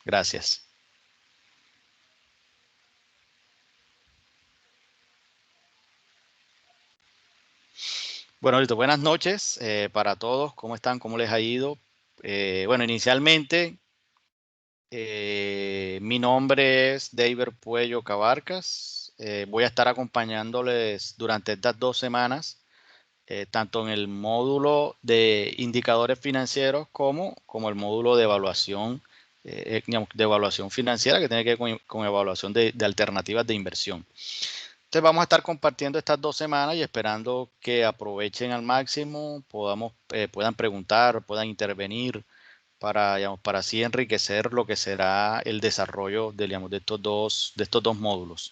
Gracias. Bueno, listo. Buenas noches para todos. ¿Cómo están? ¿Cómo les ha ido? Bueno, inicialmente, mi nombre es David Puello Cabarcas. Voy a estar acompañándoles durante estas 2 semanas, tanto en el módulo de indicadores financieros como el módulo de evaluación, digamos, de evaluación financiera, que tiene que ver con evaluación de alternativas de inversión. Entonces vamos a estar compartiendo estas 2 semanas y esperando que aprovechen al máximo, puedan preguntar, puedan intervenir para, digamos, para así enriquecer lo que será el desarrollo de, digamos, de estos dos módulos.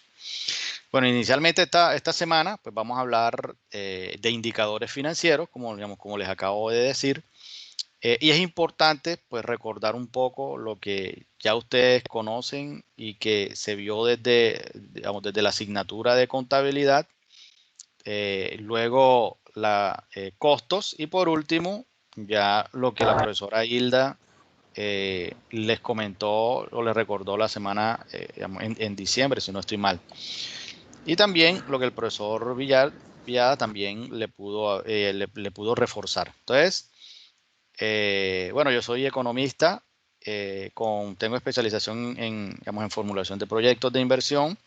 Bueno, inicialmente esta semana pues vamos a hablar de indicadores financieros, como les acabo de decir. Y es importante pues recordar un poco lo que ya ustedes conocen y que se vio digamos, desde la asignatura de contabilidad, luego costos y por último ya lo que la profesora Hilda les comentó o les recordó la semana digamos, en diciembre, si no estoy mal. Y también lo que el profesor Villada también le pudo reforzar. Entonces, bueno, yo soy economista, tengo especialización digamos, en formulación de proyectos de inversión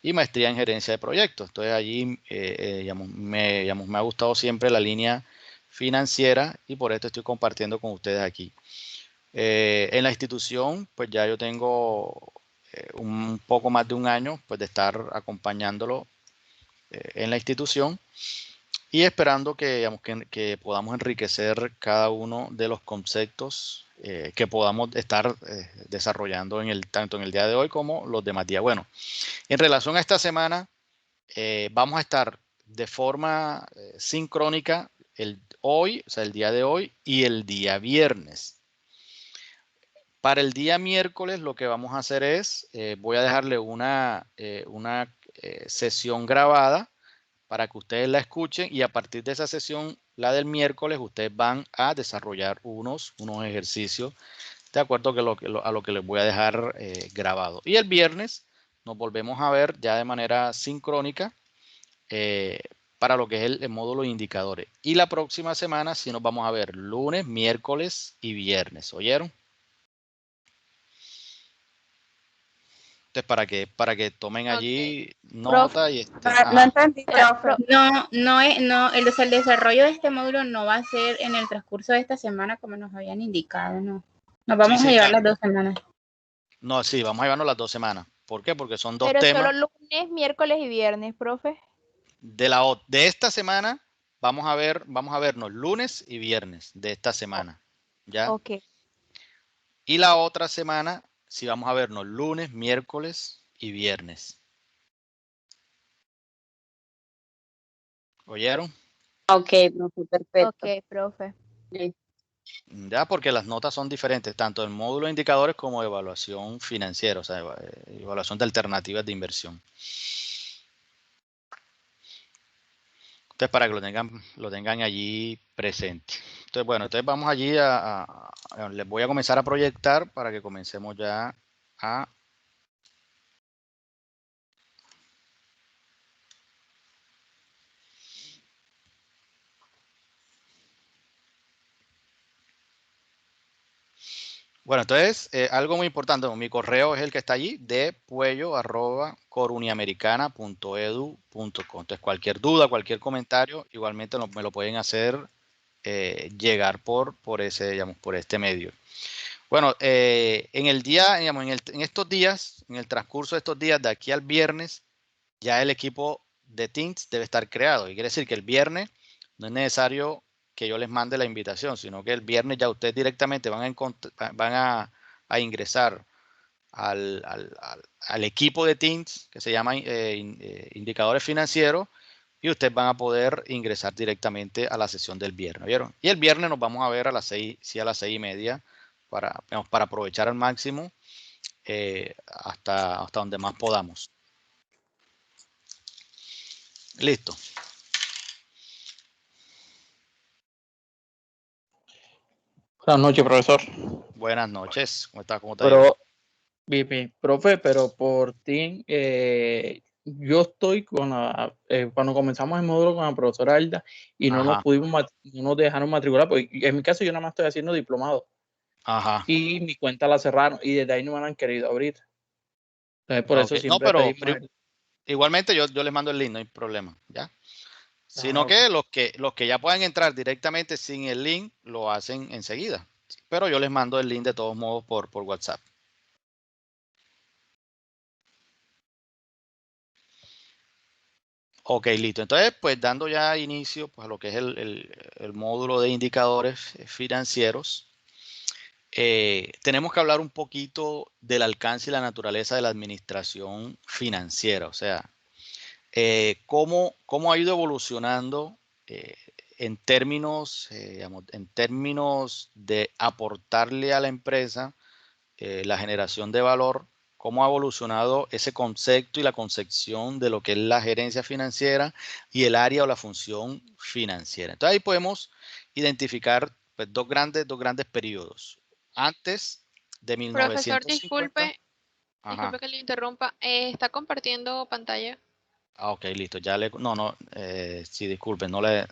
y maestría en gerencia de proyectos. Entonces allí digamos, me ha gustado siempre la línea financiera y por esto estoy compartiendo con ustedes aquí. En la institución, pues ya yo tengo un poco más de un año pues, de estar acompañándolo en la institución y esperando digamos, que podamos enriquecer cada uno de los conceptos que podamos estar desarrollando tanto en el día de hoy como los demás días. Bueno, en relación a esta semana, vamos a estar de forma sincrónica hoy, o sea, el día de hoy y el día viernes. Para el día miércoles lo que vamos a hacer es, voy a dejarle una sesión grabada para que ustedes la escuchen y a partir de esa sesión, la del miércoles, ustedes van a desarrollar unos ejercicios de acuerdo a lo que les voy a dejar grabado. Y el viernes nos volvemos a ver ya de manera sincrónica para lo que es el módulo de indicadores. Y la próxima semana sí nos vamos a ver lunes, miércoles y viernes. ¿Oyeron? Entonces, para que tomen allí nota y No entendí, Mira, profe. no, el desarrollo de este módulo no va a ser en el transcurso de esta semana como nos habían indicado, no. Nos vamos a llevar las 2 semanas. No, sí, vamos a llevarnos las 2 semanas. ¿Por qué? Porque son 2 Pero temas. solo lunes, miércoles y viernes, profe. De esta semana vamos a vernos lunes y viernes de esta semana. ¿Ya? Ok. Y la otra semana sí vamos a vernos lunes, miércoles y viernes. ¿Oyeron? Ok, profe, perfecto. Ok, profe. Ya, porque las notas son diferentes, tanto en módulo de indicadores como de evaluación financiera, o sea, evaluación de alternativas de inversión. Entonces, para que lo tengan allí presente. Entonces, bueno, entonces vamos allí les voy a comenzar a proyectar para que comencemos ya a... Bueno, entonces, algo muy importante, mi correo es el que está allí, dpuello@coruniamericana.edu.co. Entonces, cualquier duda, cualquier comentario, igualmente me lo pueden hacer llegar por este medio. Bueno, en el día, digamos, en estos días, en el transcurso de estos días, de aquí al viernes, ya el equipo de Teams debe estar creado. Y quiere decir que el viernes no es necesario que yo les mande la invitación, sino que el viernes ya ustedes directamente van a ingresar al equipo de Teams que se llama Indicadores Financieros y ustedes van a poder ingresar directamente a la sesión del viernes, ¿vieron? Y el viernes nos vamos a ver a las 6, sí, a las 6:30 para aprovechar al máximo hasta donde más podamos. Listo. Buenas noches, profesor. Buenas noches. ¿Cómo está? ¿Cómo te ha ido? Bien, bien. Profe, pero por ti, yo estoy cuando comenzamos el módulo con la profesora Alda y no Ajá, no nos dejaron matricular, porque en mi caso yo nada más estoy haciendo diplomado ajá. y mi cuenta la cerraron y desde ahí no me la han querido abrir. Entonces por Ok. eso No, siempre pedimos igualmente yo les mando el link, no hay problema, ¿ya? Sino ok. que los que ya puedan entrar directamente sin el link, lo hacen enseguida. Pero yo les mando el link de todos modos por WhatsApp. Ok, listo. Entonces, pues dando ya inicio pues, a lo que es el módulo de indicadores financieros, tenemos que hablar un poquito del alcance y la naturaleza de la administración financiera. O sea, cómo ha ido evolucionando eh, en términos de aportarle a la empresa la generación de valor, cómo ha evolucionado ese concepto y la concepción de lo que es la gerencia financiera y el área o la función financiera. Entonces ahí podemos identificar pues, dos grandes periodos. Antes de Profesor, 1950. disculpe Ajá. que le interrumpa. ¿Está compartiendo pantalla? Ah, ok, listo. Sí, disculpen, no le,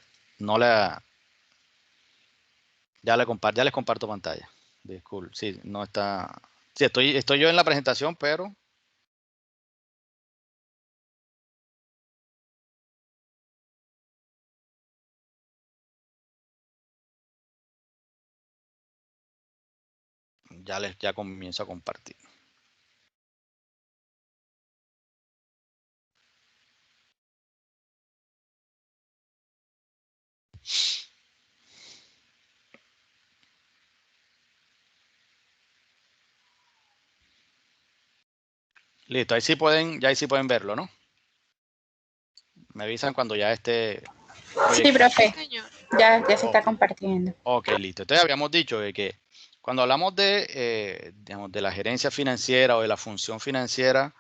ya les comparto pantalla. Disculpe, sí, no está. Sí, estoy yo en la presentación, pero ya comienzo a compartir. Listo, ahí sí pueden verlo, ¿no? Me avisan cuando ya esté Sí, proyectado. Sí, profe, señor. ya se está Ok, compartiendo. ok, listo. Entonces habíamos dicho de que cuando hablamos digamos, de la gerencia financiera o de la función financiera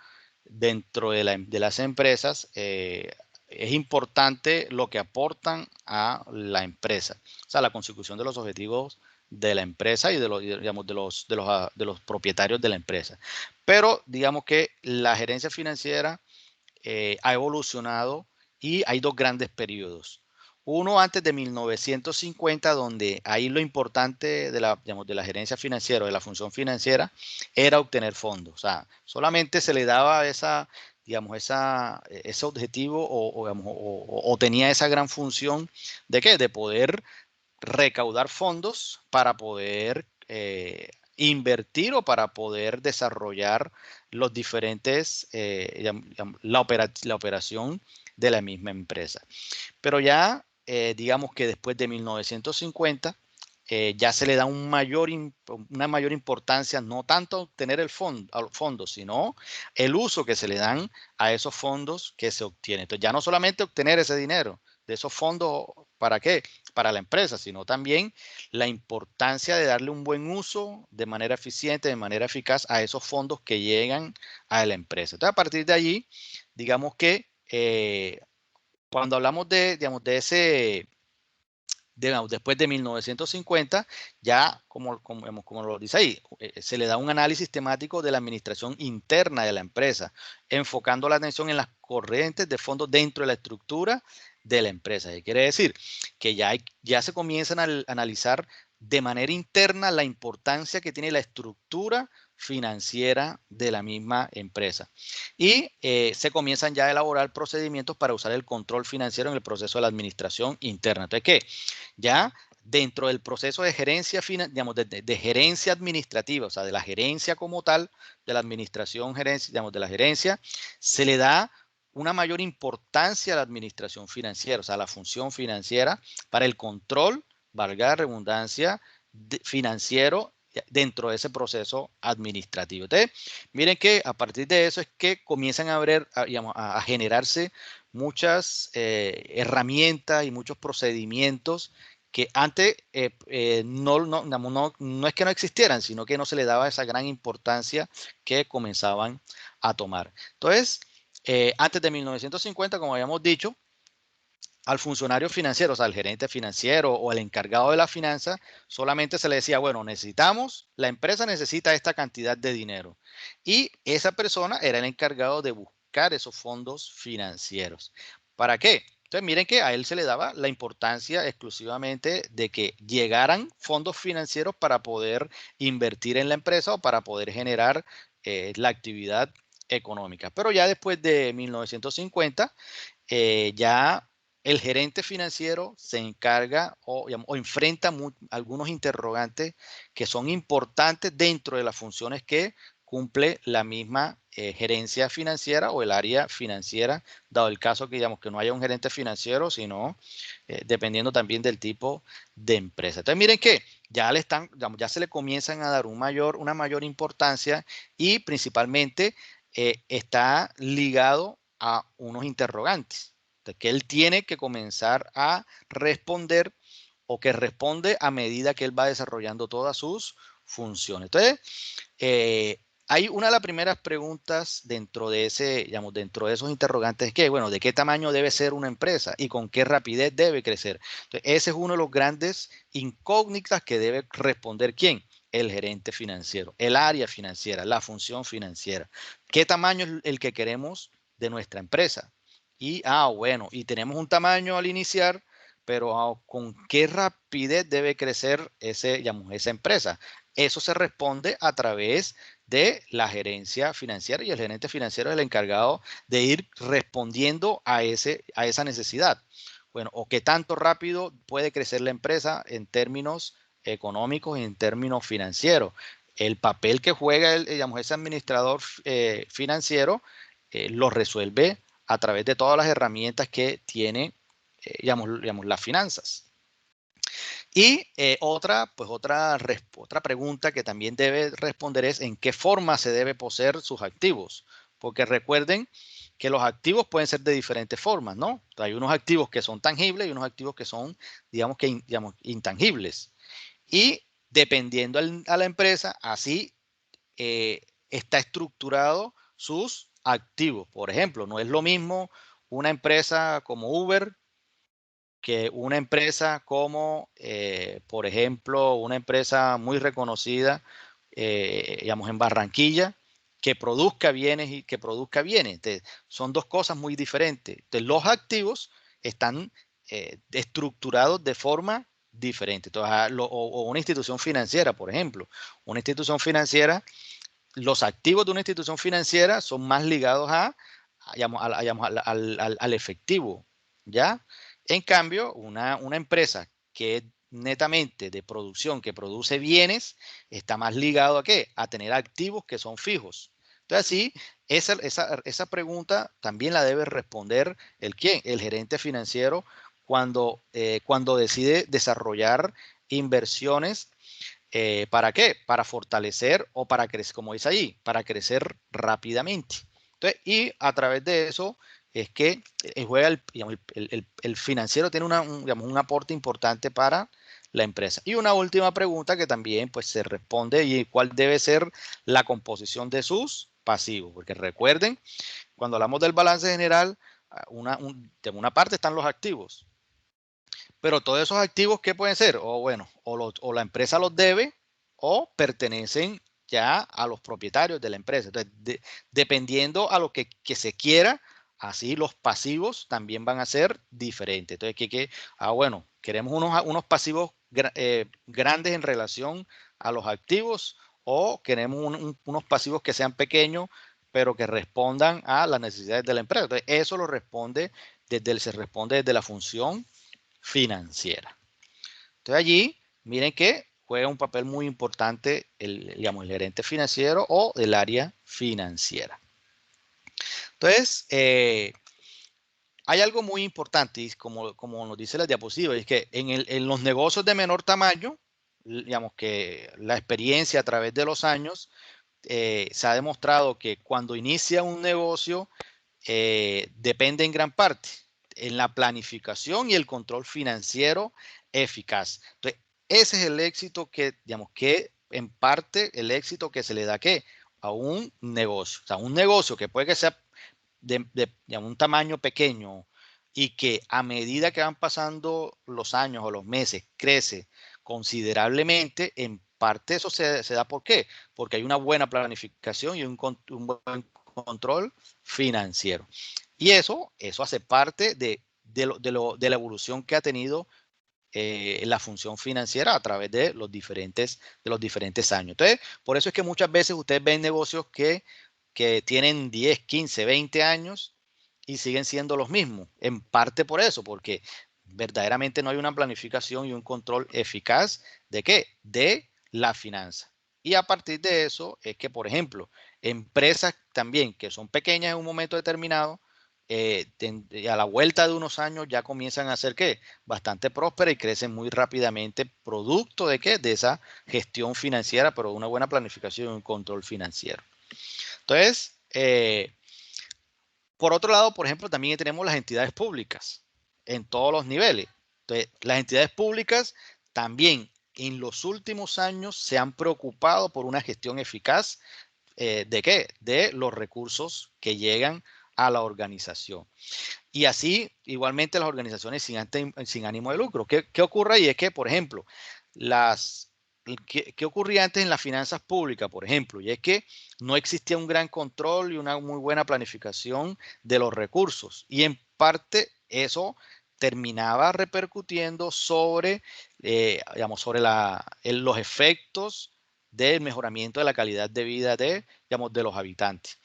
dentro de las empresas, es importante lo que aportan a la empresa. O sea, la consecución de los objetivos de la empresa y digamos, de los propietarios de la empresa. Pero digamos que la gerencia financiera ha evolucionado y hay dos grandes periodos. Uno antes de 1950, donde ahí lo importante digamos, de la gerencia financiera o de la función financiera era obtener fondos. O sea, solamente se le daba digamos, ese objetivo digamos, o tenía esa gran función de ¿qué? De poder recaudar fondos para poder invertir o para poder desarrollar los diferentes, la operación de la misma empresa. Pero ya, digamos que después de 1950, ya se le da una mayor importancia, no tanto a obtener al fondo, sino el uso que se le dan a esos fondos que se obtienen. Entonces, ya no solamente obtener ese dinero de esos fondos, ¿para qué? Para la empresa, sino también la importancia de darle un buen uso de manera eficiente, de manera eficaz a esos fondos que llegan a la empresa. Entonces, a partir de allí, digamos que cuando hablamos digamos, digamos, después de 1950, ya como lo dice ahí, se le da un análisis temático de la administración interna de la empresa, enfocando la atención en las corrientes de fondos dentro de la estructura de la empresa. ¿Qué quiere decir? Que ya se comienzan a analizar de manera interna la importancia que tiene la estructura financiera de la misma empresa. Y se comienzan ya a elaborar procedimientos para usar el control financiero en el proceso de la administración interna. Entonces, ¿qué? Ya dentro del proceso de gerencia, digamos, de gerencia administrativa, o sea, de la gerencia como tal, de la administración, digamos, de la gerencia, se le da una mayor importancia a la administración financiera, o sea, a la función financiera para el control, valga la redundancia, financiero dentro de ese proceso administrativo. Entonces, miren que a partir de eso es que comienzan a generarse muchas herramientas y muchos procedimientos que antes no es que no existieran, sino que no se le daba esa gran importancia que comenzaban a tomar. Entonces, antes de 1950, como habíamos dicho, al funcionario financiero, o sea, al gerente financiero o al encargado de la finanza, solamente se le decía, bueno, la empresa necesita esta cantidad de dinero. Y esa persona era el encargado de buscar esos fondos financieros. ¿Para qué? Entonces, miren que a él se le daba la importancia exclusivamente de que llegaran fondos financieros para poder invertir en la empresa o para poder generar la actividad económica. Pero ya después de 1950, ya el gerente financiero se encarga o enfrenta algunos interrogantes que son importantes dentro de las funciones que cumple la misma gerencia financiera o el área financiera, dado el caso que, digamos, que no haya un gerente financiero, sino dependiendo también del tipo de empresa. Entonces, miren que ya ya se le comienzan a dar una mayor importancia y principalmente está ligado a unos interrogantes que él tiene que comenzar a responder o que responde a medida que él va desarrollando todas sus funciones. Entonces, hay una de las primeras preguntas dentro de dentro de esos interrogantes que, bueno, ¿de qué tamaño debe ser una empresa y con qué rapidez debe crecer? Entonces, ese es uno de los grandes incógnitas que debe responder ¿quién? El gerente financiero, el área financiera, la función financiera. ¿Qué tamaño es el que queremos de nuestra empresa? Y, bueno, y tenemos un tamaño al iniciar, pero ¿con qué rapidez debe crecer esa empresa? Eso se responde a través de la gerencia financiera y el gerente financiero es el encargado de ir respondiendo a esa necesidad. Bueno, o qué tanto rápido puede crecer la empresa en términos económicos y en términos financieros. El papel que juega ese administrador financiero lo resuelve a través de todas las herramientas que tiene, las finanzas. Y otra pregunta que también debe responder es en qué forma se debe poseer sus activos. Porque recuerden que los activos pueden ser de diferentes formas, ¿no? Hay unos activos que son tangibles y unos activos que son, digamos, intangibles. Y dependiendo a la empresa, así está estructurado sus activos. Por ejemplo, no es lo mismo una empresa como Uber que una empresa como, por ejemplo, una empresa muy reconocida, en Barranquilla, que produzca bienes y que produzca bienes. Entonces, son dos cosas muy diferentes. Entonces, los activos están estructurados de forma diferente. Entonces, o una institución financiera, por ejemplo. Una institución financiera, los activos de una institución financiera son más ligados al efectivo, ¿ya? En cambio, una empresa que es netamente de producción, que produce bienes, está más ligado ¿a qué? A tener activos que son fijos. Entonces, sí, esa pregunta también la debe responder ¿quién? El gerente financiero cuando decide desarrollar inversiones. ¿Para qué? Para fortalecer o para crecer, como dice ahí, para crecer rápidamente. Entonces, y a través de eso es que juega el financiero tiene un aporte importante para la empresa. Y una última pregunta que también pues se responde y cuál debe ser la composición de sus pasivos. Porque recuerden, cuando hablamos del balance general, de una parte están los activos. Pero todos esos activos, ¿qué pueden ser? O la empresa los debe o pertenecen ya a los propietarios de la empresa. Entonces, dependiendo a lo que se quiera, así los pasivos también van a ser diferentes. Entonces, queremos unos pasivos grandes en relación a los activos o queremos unos pasivos que sean pequeños, pero que respondan a las necesidades de la empresa. Entonces, eso se responde desde la función financiera. Entonces allí, miren que juega un papel muy importante el gerente financiero o el área financiera. Entonces, hay algo muy importante, como nos dice la diapositiva, es que en los negocios de menor tamaño, que la experiencia a través de los años se ha demostrado que cuando inicia un negocio depende en gran parte en la planificación y el control financiero eficaz. Entonces, ese es el éxito que en parte el éxito que se le da a un negocio. O sea, un negocio que puede que sea de un tamaño pequeño y que a medida que van pasando los años o los meses crece considerablemente, en parte eso se da ¿por qué? Porque hay una buena planificación y un buen control financiero. Y eso hace parte de la evolución que ha tenido la función financiera a través de los diferentes años. Entonces, por eso es que muchas veces ustedes ven negocios que tienen 10, 15, 20 años y siguen siendo los mismos. En parte por eso, porque verdaderamente no hay una planificación y un control eficaz ¿de qué? De la finanza. Y a partir de eso es que, por ejemplo, empresas también que son pequeñas en un momento determinado, a la vuelta de unos años ya comienzan a ser ¿qué? Bastante prósperas y crecen muy rápidamente, producto de ¿qué? De esa gestión financiera, pero una buena planificación y un control financiero. Entonces, por otro lado, por ejemplo, también tenemos las entidades públicas en todos los niveles. Entonces, las entidades públicas también en los últimos años se han preocupado por una gestión eficaz ¿de qué? De los recursos que llegan a la organización. Y así, igualmente, las organizaciones sin ánimo de lucro. ¿Qué ocurre ahí? Es que, por ejemplo, ¿qué ocurría antes en las finanzas públicas, por ejemplo? Y es que no existía un gran control y una muy buena planificación de los recursos. Y en parte eso terminaba repercutiendo sobre, digamos, sobre los efectos del mejoramiento de la calidad de vida digamos, de los habitantes.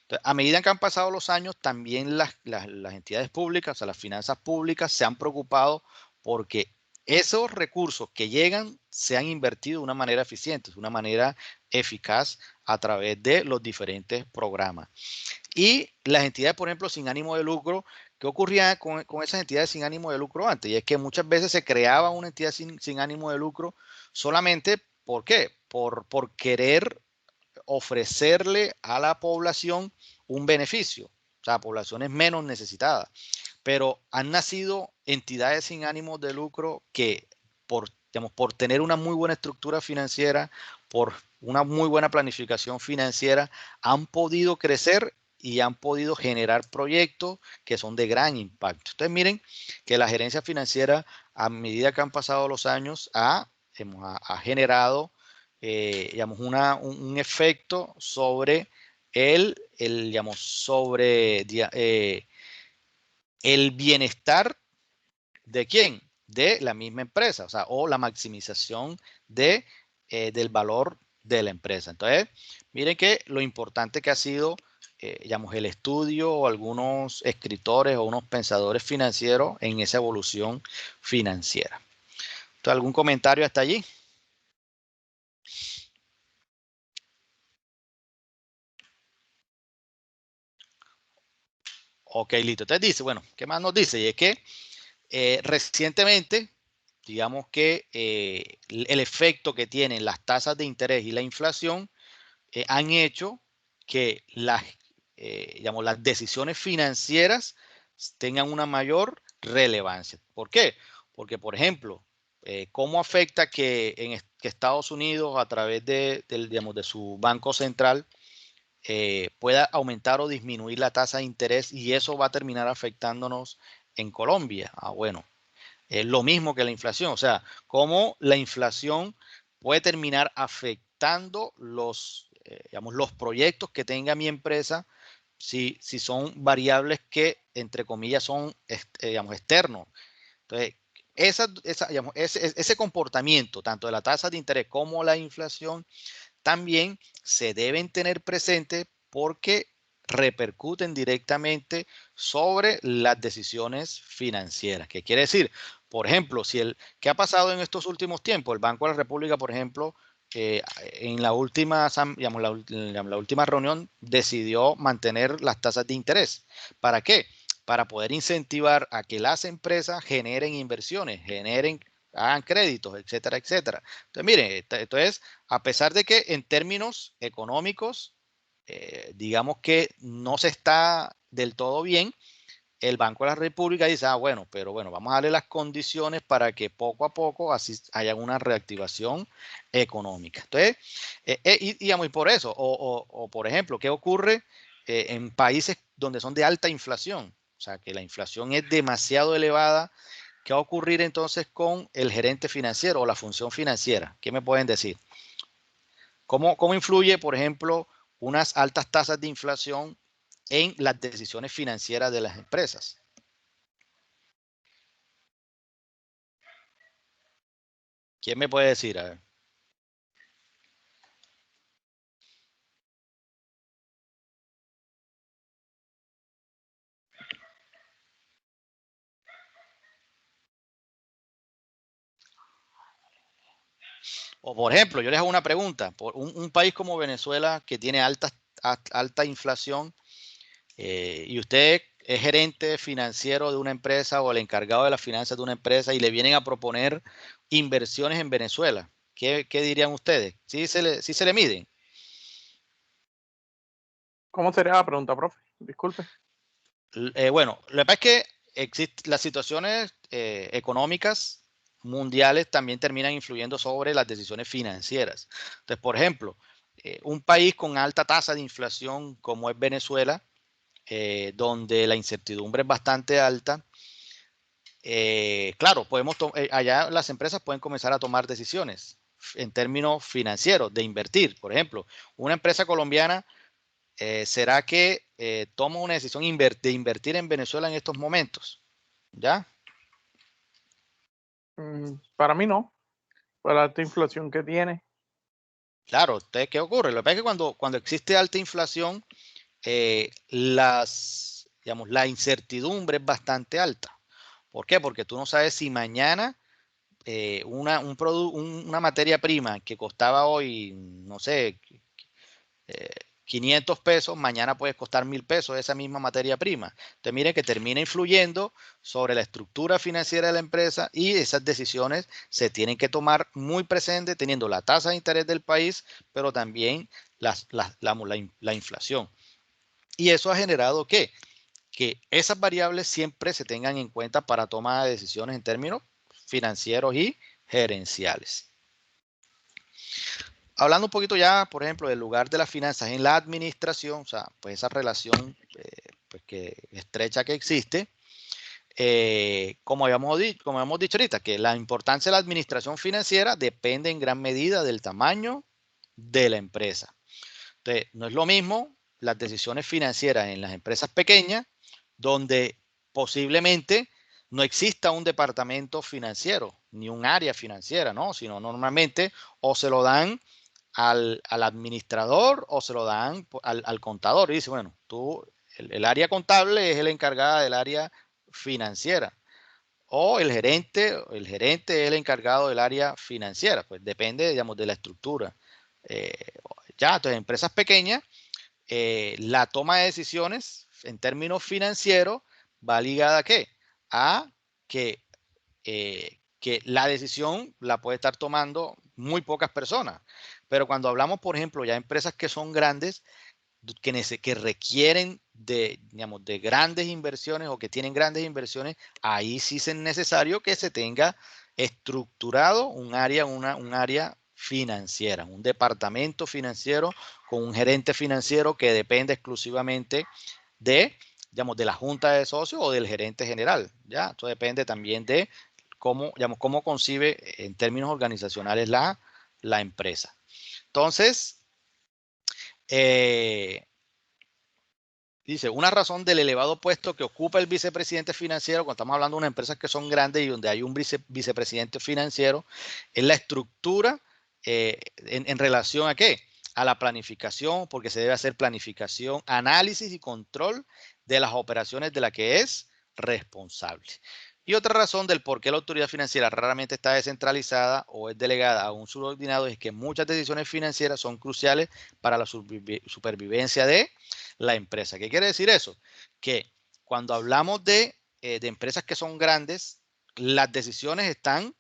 Entonces, a medida que han pasado los años, también las entidades públicas, o sea, las finanzas públicas, se han preocupado porque esos recursos que llegan sean invertidos de una manera eficiente, de una manera eficaz a través de los diferentes programas. Y las entidades, por ejemplo, sin ánimo de lucro, ¿qué ocurría con esas entidades sin ánimo de lucro antes? Y es que muchas veces se creaba una entidad sin ánimo de lucro solamente, ¿por qué? Por querer ofrecerle a la población un beneficio, o sea, poblaciones menos necesitadas. Pero han nacido entidades sin ánimo de lucro que digamos, por tener una muy buena estructura financiera, por una muy buena planificación financiera, han podido crecer y han podido generar proyectos que son de gran impacto. Entonces, miren que la gerencia financiera, a medida que han pasado los años, ha generado digamos, un efecto sobre digamos, sobre el bienestar de quién, de la misma empresa, o sea, o la maximización del valor de la empresa. Entonces, miren que lo importante que ha sido, digamos, el estudio o algunos escritores o unos pensadores financieros en esa evolución financiera. Entonces, ¿algún comentario hasta allí? Ok, listo. Entonces dice, bueno, ¿qué más nos dice? Y es que recientemente, digamos que el efecto que tienen las tasas de interés y la inflación han hecho que digamos, las decisiones financieras tengan una mayor relevancia. ¿Por qué? Porque, por ejemplo, ¿cómo afecta que Estados Unidos, a través digamos, de su banco central, pueda aumentar o disminuir la tasa de interés y eso va a terminar afectándonos en Colombia? Bueno, es lo mismo que la inflación, o sea, cómo la inflación puede terminar afectando digamos, los proyectos que tenga mi empresa si son variables que, entre comillas, son digamos, externos. Entonces, digamos, ese comportamiento, tanto de la tasa de interés como la inflación, también se deben tener presentes porque repercuten directamente sobre las decisiones financieras. ¿Qué quiere decir? Por ejemplo, ¿qué ha pasado en estos últimos tiempos? El Banco de la República, por ejemplo, en la última, digamos, la última reunión decidió mantener las tasas de interés. ¿Para qué? Para poder incentivar a que las empresas generen inversiones, hagan créditos, etcétera, etcétera. Entonces, miren, entonces, a pesar de que en términos económicos, digamos que no se está del todo bien, el Banco de la República dice, bueno, pero bueno, vamos a darle las condiciones para que poco a poco así haya una reactivación económica. Entonces, digamos, y por eso, o por ejemplo, ¿qué ocurre en países donde son de alta inflación? o sea, que la inflación es demasiado elevada, ¿qué va a ocurrir entonces con el gerente financiero o la función financiera? ¿Qué me pueden decir? ¿Cómo influye, por ejemplo, unas altas tasas de inflación en las decisiones financieras de las empresas? ¿Quién me puede decir? A ver. O por ejemplo, yo les hago una pregunta. Por un país como Venezuela que tiene alta inflación y usted es gerente financiero de una empresa o el encargado de las finanzas de una empresa y le vienen a proponer inversiones en Venezuela, ¿qué dirían ustedes? ¿Sí se le miden? ¿Cómo sería la pregunta, profe? Disculpe. Bueno, lo que pasa es que las situaciones económicas mundiales también terminan influyendo sobre las decisiones financieras. Entonces, por ejemplo, un país con alta tasa de inflación como es Venezuela, donde la incertidumbre es bastante alta, claro, allá las empresas pueden comenzar a tomar decisiones en términos financieros de invertir. Por ejemplo, una empresa colombiana, ¿será que toma una decisión de invertir en Venezuela en estos momentos? ¿Ya? Para mí no. Por la alta inflación que tiene. Claro, ¿qué ocurre? Lo que pasa es que cuando existe alta inflación, digamos, la incertidumbre es bastante alta. ¿Por qué? Porque tú no sabes si mañana una materia prima que costaba hoy, no sé, 500 pesos, mañana puede costar 1000 pesos esa misma materia prima. Entonces, miren que termina influyendo sobre la estructura financiera de la empresa y esas decisiones se tienen que tomar muy presente teniendo la tasa de interés del país, pero también la inflación. Y eso ha generado que esas variables siempre se tengan en cuenta para toma de decisiones en términos financieros y gerenciales. Hablando un poquito ya, por ejemplo, del lugar de las finanzas en la administración, o sea, pues esa relación pues estrecha que existe, como habíamos dicho ahorita, que la importancia de la administración financiera depende en gran medida del tamaño de la empresa. Entonces, no es lo mismo las decisiones financieras en las empresas pequeñas, donde posiblemente no exista un departamento financiero, ni un área financiera, ¿no? Sino normalmente o se lo dan al administrador o se lo dan al contador. Y dice, bueno, el área contable es el encargada del área financiera. O el gerente es el encargado del área financiera. Pues depende, digamos, de la estructura. Entonces, empresas pequeñas, la toma de decisiones en términos financieros va ligada ¿a qué? A que la decisión la puede estar tomando muy pocas personas. Pero cuando hablamos, por ejemplo, ya de empresas que son grandes, que requieren digamos, de grandes inversiones o que tienen grandes inversiones, ahí sí es necesario que se tenga estructurado un área financiera, un departamento financiero con un gerente financiero que depende exclusivamente digamos, de la junta de socios o del gerente general. ¿Ya? Esto depende también de cómo concibe en términos organizacionales la empresa. Entonces, dice, una razón del elevado puesto que ocupa el vicepresidente financiero, cuando estamos hablando de unas empresas que son grandes y donde hay un vicepresidente financiero, es la estructura en relación a qué? A la planificación, porque se debe hacer planificación, análisis y control de las operaciones de la que es responsable. Y otra razón del por qué la autoridad financiera raramente está descentralizada o es delegada a un subordinado es que muchas decisiones financieras son cruciales para la supervivencia de la empresa. ¿Qué quiere decir eso? Que cuando hablamos de empresas que son grandes, las decisiones están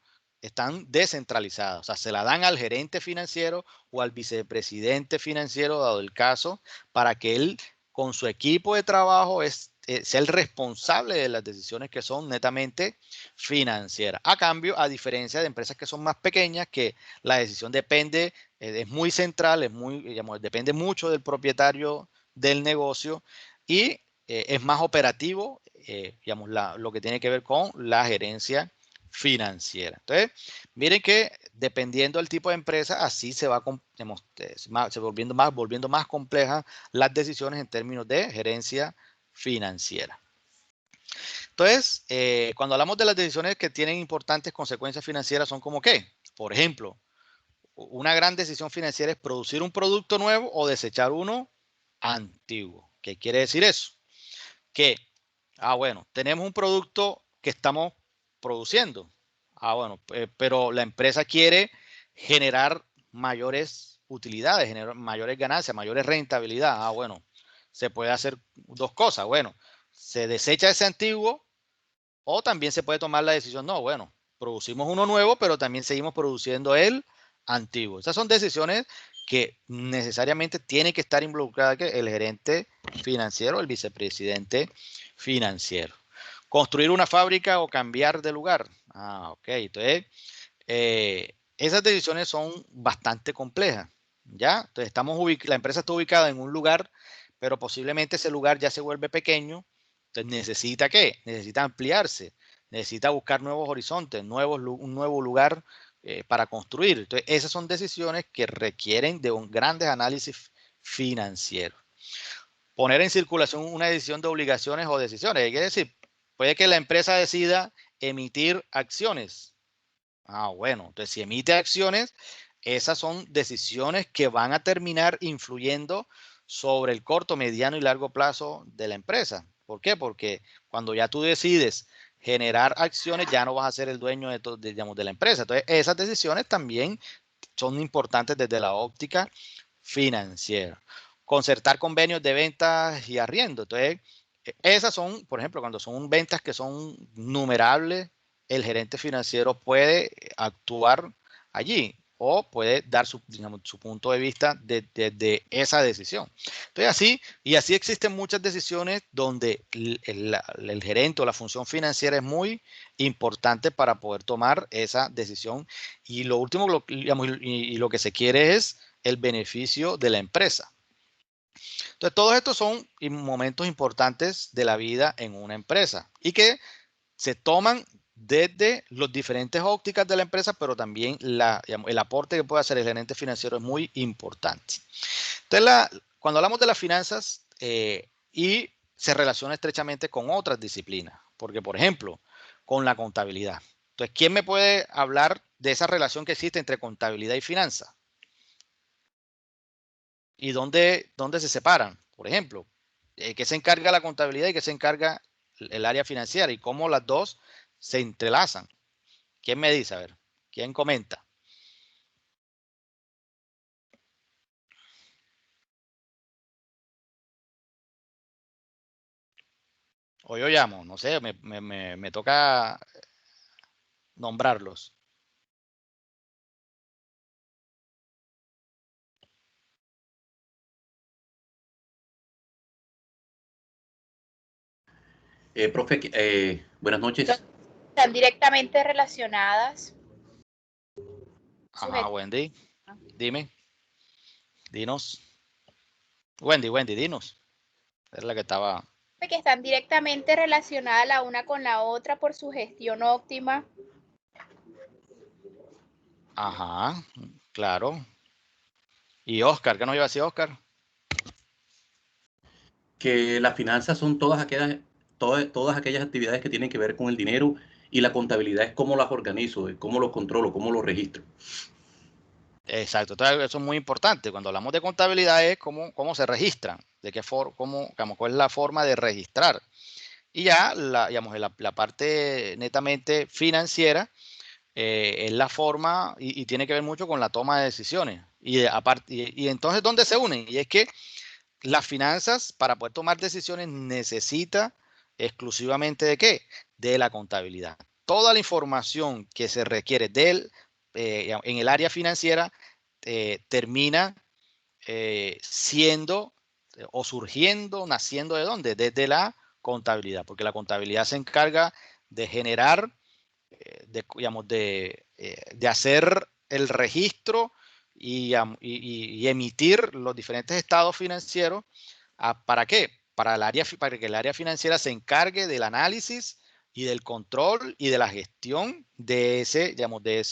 descentralizadas, o sea, se la dan al gerente financiero o al vicepresidente financiero, dado el caso, para que él con su equipo de trabajo sea el responsable de las decisiones que son netamente financieras. A cambio, a diferencia de empresas que son más pequeñas, que la decisión depende, es muy central, digamos, depende mucho del propietario del negocio y es más operativo, digamos, lo que tiene que ver con la gerencia financiera. Entonces, miren que dependiendo del tipo de empresa, así se va digamos, se volviendo más complejas las decisiones en términos de gerencia financiera. Entonces, cuando hablamos de las decisiones que tienen importantes consecuencias financieras, son como qué. Por ejemplo, una gran decisión financiera es producir un producto nuevo o desechar uno antiguo. ¿Qué quiere decir eso? Que, bueno, tenemos un producto que estamos produciendo. Bueno, pero la empresa quiere generar mayores utilidades, generar mayores ganancias, mayores rentabilidad. Bueno, se puede hacer dos cosas. Bueno, se desecha ese antiguo o también se puede tomar la decisión, no, bueno, producimos uno nuevo, pero también seguimos produciendo el antiguo. Esas son decisiones que necesariamente tiene que estar involucrada el gerente financiero, el vicepresidente financiero. Construir una fábrica o cambiar de lugar. Ok. Entonces, esas decisiones son bastante complejas. ¿Ya? Entonces, la empresa está ubicada en un lugar, pero posiblemente ese lugar ya se vuelve pequeño. Entonces, ¿necesita qué? Necesita ampliarse. Necesita buscar nuevos horizontes, un nuevo lugar para construir. Entonces, esas son decisiones que requieren de un grandes análisis financieros. Poner en circulación una decisión de obligaciones o decisiones. ¿Qué quiere decir? Puede que la empresa decida emitir acciones. Bueno, entonces si emite acciones, esas son decisiones que van a terminar influyendo sobre el corto, mediano y largo plazo de la empresa. ¿Por qué? Porque cuando ya tú decides generar acciones, ya no vas a ser el dueño digamos, de la empresa. Entonces, esas decisiones también son importantes desde la óptica financiera. Concertar convenios de ventas y arriendo. Entonces, esas son, por ejemplo, cuando son ventas que son numerables, el gerente financiero puede actuar allí o puede dar digamos, su punto de vista de esa decisión. Entonces, así existen muchas decisiones donde el gerente o la función financiera es muy importante para poder tomar esa decisión. Y lo último, digamos, y lo que se quiere es el beneficio de la empresa. Entonces, todos estos son momentos importantes de la vida en una empresa y que se toman desde las diferentes ópticas de la empresa, pero también digamos, el aporte que puede hacer el gerente financiero es muy importante. Entonces, cuando hablamos de las finanzas y se relaciona estrechamente con otras disciplinas, porque, por ejemplo, con la contabilidad. Entonces, ¿quién me puede hablar de esa relación que existe entre contabilidad y finanzas? ¿Y dónde se separan? Por ejemplo, ¿qué se encarga la contabilidad y qué se encarga el área financiera? Y cómo las dos se entrelazan. ¿Quién me dice? A ver, ¿quién comenta? O yo llamo, no sé, me toca nombrarlos. Profe, buenas noches. Están directamente relacionadas. Ajá, Wendy, dime, dinos. Wendy, dinos. Es la que estaba. Que están directamente relacionadas la una con la otra por su gestión óptima. Ajá, claro. ¿Y Oscar? ¿Qué nos iba a decir Oscar? Que las finanzas son todas aquellas actividades que tienen que ver con el dinero y la contabilidad es cómo las organizo, cómo los controlo, cómo los registro. Exacto, entonces eso es muy importante. Cuando hablamos de contabilidad es cómo se registran, de qué forma, cuál es la forma de registrar. Y ya, digamos, la parte netamente financiera es la forma y tiene que ver mucho con la toma de decisiones. Y entonces, ¿dónde se unen? Y es que las finanzas, para poder tomar decisiones, necesita exclusivamente ¿de qué? De la contabilidad. Toda la información que se requiere en el área financiera termina siendo o surgiendo, naciendo ¿de dónde? Desde la contabilidad, porque la contabilidad se encarga de generar, digamos, de hacer el registro y emitir los diferentes estados financieros. ¿Para qué? para que el área financiera se encargue del análisis y del control y de la gestión de ese, digamos, en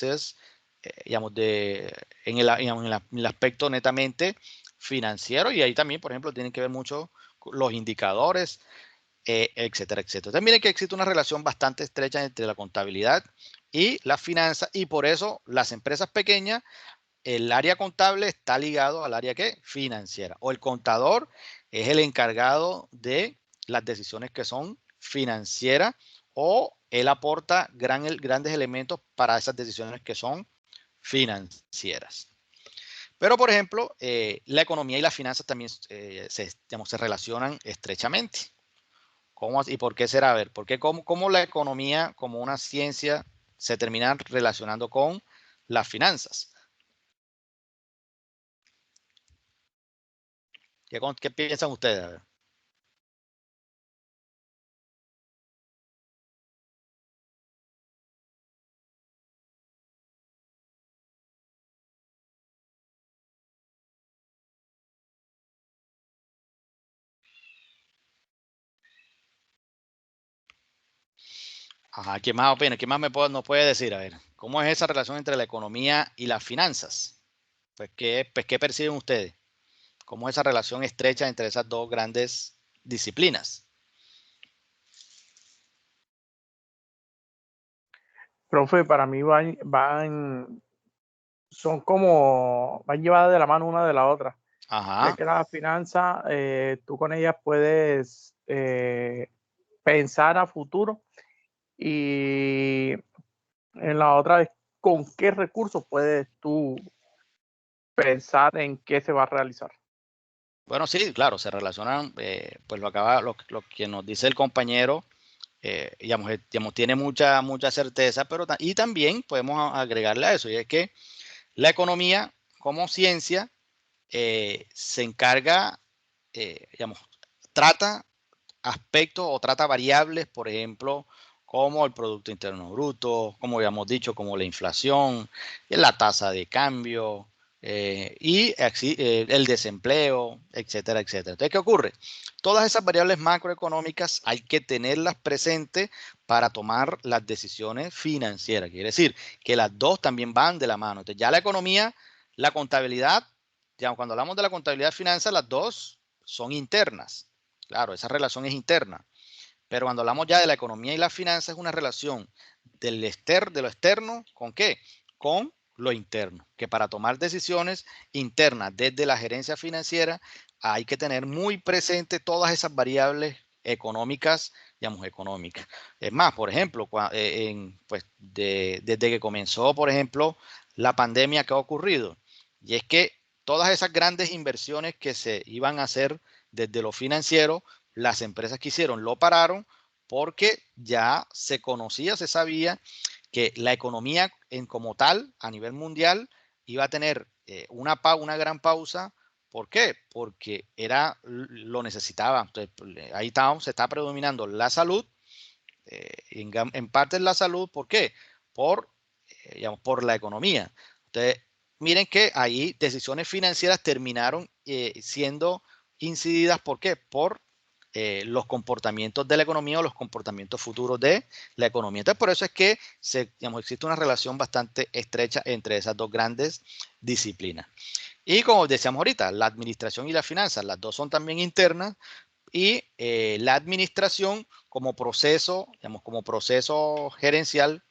el aspecto netamente financiero, y ahí también, por ejemplo, tienen que ver mucho los indicadores, etcétera, etcétera. También miren que existe una relación bastante estrecha entre la contabilidad y la finanza, y por eso las empresas pequeñas, el área contable está ligado al área ¿qué? Financiera, o el contador es el encargado de las decisiones que son financieras, o él aporta grandes elementos para esas decisiones que son financieras. Pero, por ejemplo, la economía y las finanzas también se relacionan estrechamente. ¿Cómo, y por qué será? A ver, ¿por qué cómo la economía como una ciencia se termina relacionando con las finanzas? ¿Qué piensan ustedes? A ver. Ajá, ¿qué más opina? ¿Qué más nos puede decir? A ver, ¿cómo es esa relación entre la economía y las finanzas? Pues, ¿qué perciben ustedes? ¿Cómo es esa relación estrecha entre esas dos grandes disciplinas? Profe, para mí son como, van llevadas de la mano una de la otra. Ajá. Ya que las finanzas, tú con ellas puedes pensar a futuro, y en la otra es con qué recursos puedes tú pensar en qué se va a realizar. Bueno, sí, claro, se relacionan, pues lo que nos dice el compañero, digamos, tiene mucha certeza, pero y también podemos agregarle a eso, y es que la economía como ciencia se encarga, digamos, trata aspectos o trata variables, por ejemplo, como el Producto Interno Bruto, como habíamos dicho, como la inflación, la tasa de cambio, y el desempleo, etcétera, etcétera. Entonces, ¿qué ocurre? Todas esas variables macroeconómicas hay que tenerlas presentes para tomar las decisiones financieras. Quiere decir que las dos también van de la mano. Entonces, ya la economía, la contabilidad, ya cuando hablamos de la contabilidad y finanzas, las dos son internas. Claro, esa relación es interna. Pero cuando hablamos ya de la economía y la finanza, es una relación de lo externo, ¿con qué? Con lo interno. Que para tomar decisiones internas desde la gerencia financiera hay que tener muy presente todas esas variables económicas, digamos, económicas. Es más, por ejemplo, desde que comenzó, por ejemplo, la pandemia, ¿qué ha ocurrido? Y es que todas esas grandes inversiones que se iban a hacer desde lo financiero, las empresas que hicieron lo pararon porque ya se conocía, se sabía que la economía como tal, a nivel mundial, iba a tener una gran pausa. ¿Por qué? Porque lo necesitaba. Entonces, ahí se está predominando la salud, en parte la salud. ¿Por qué? Digamos, por la economía. Entonces, miren que ahí decisiones financieras terminaron siendo incididas. ¿Por qué? Por los comportamientos de la economía o los comportamientos futuros de la economía. Entonces, por eso es que digamos, existe una relación bastante estrecha entre esas dos grandes disciplinas. Y como decíamos ahorita, la administración y la finanzas, las dos son también internas, y la administración como proceso, digamos, como proceso gerencial,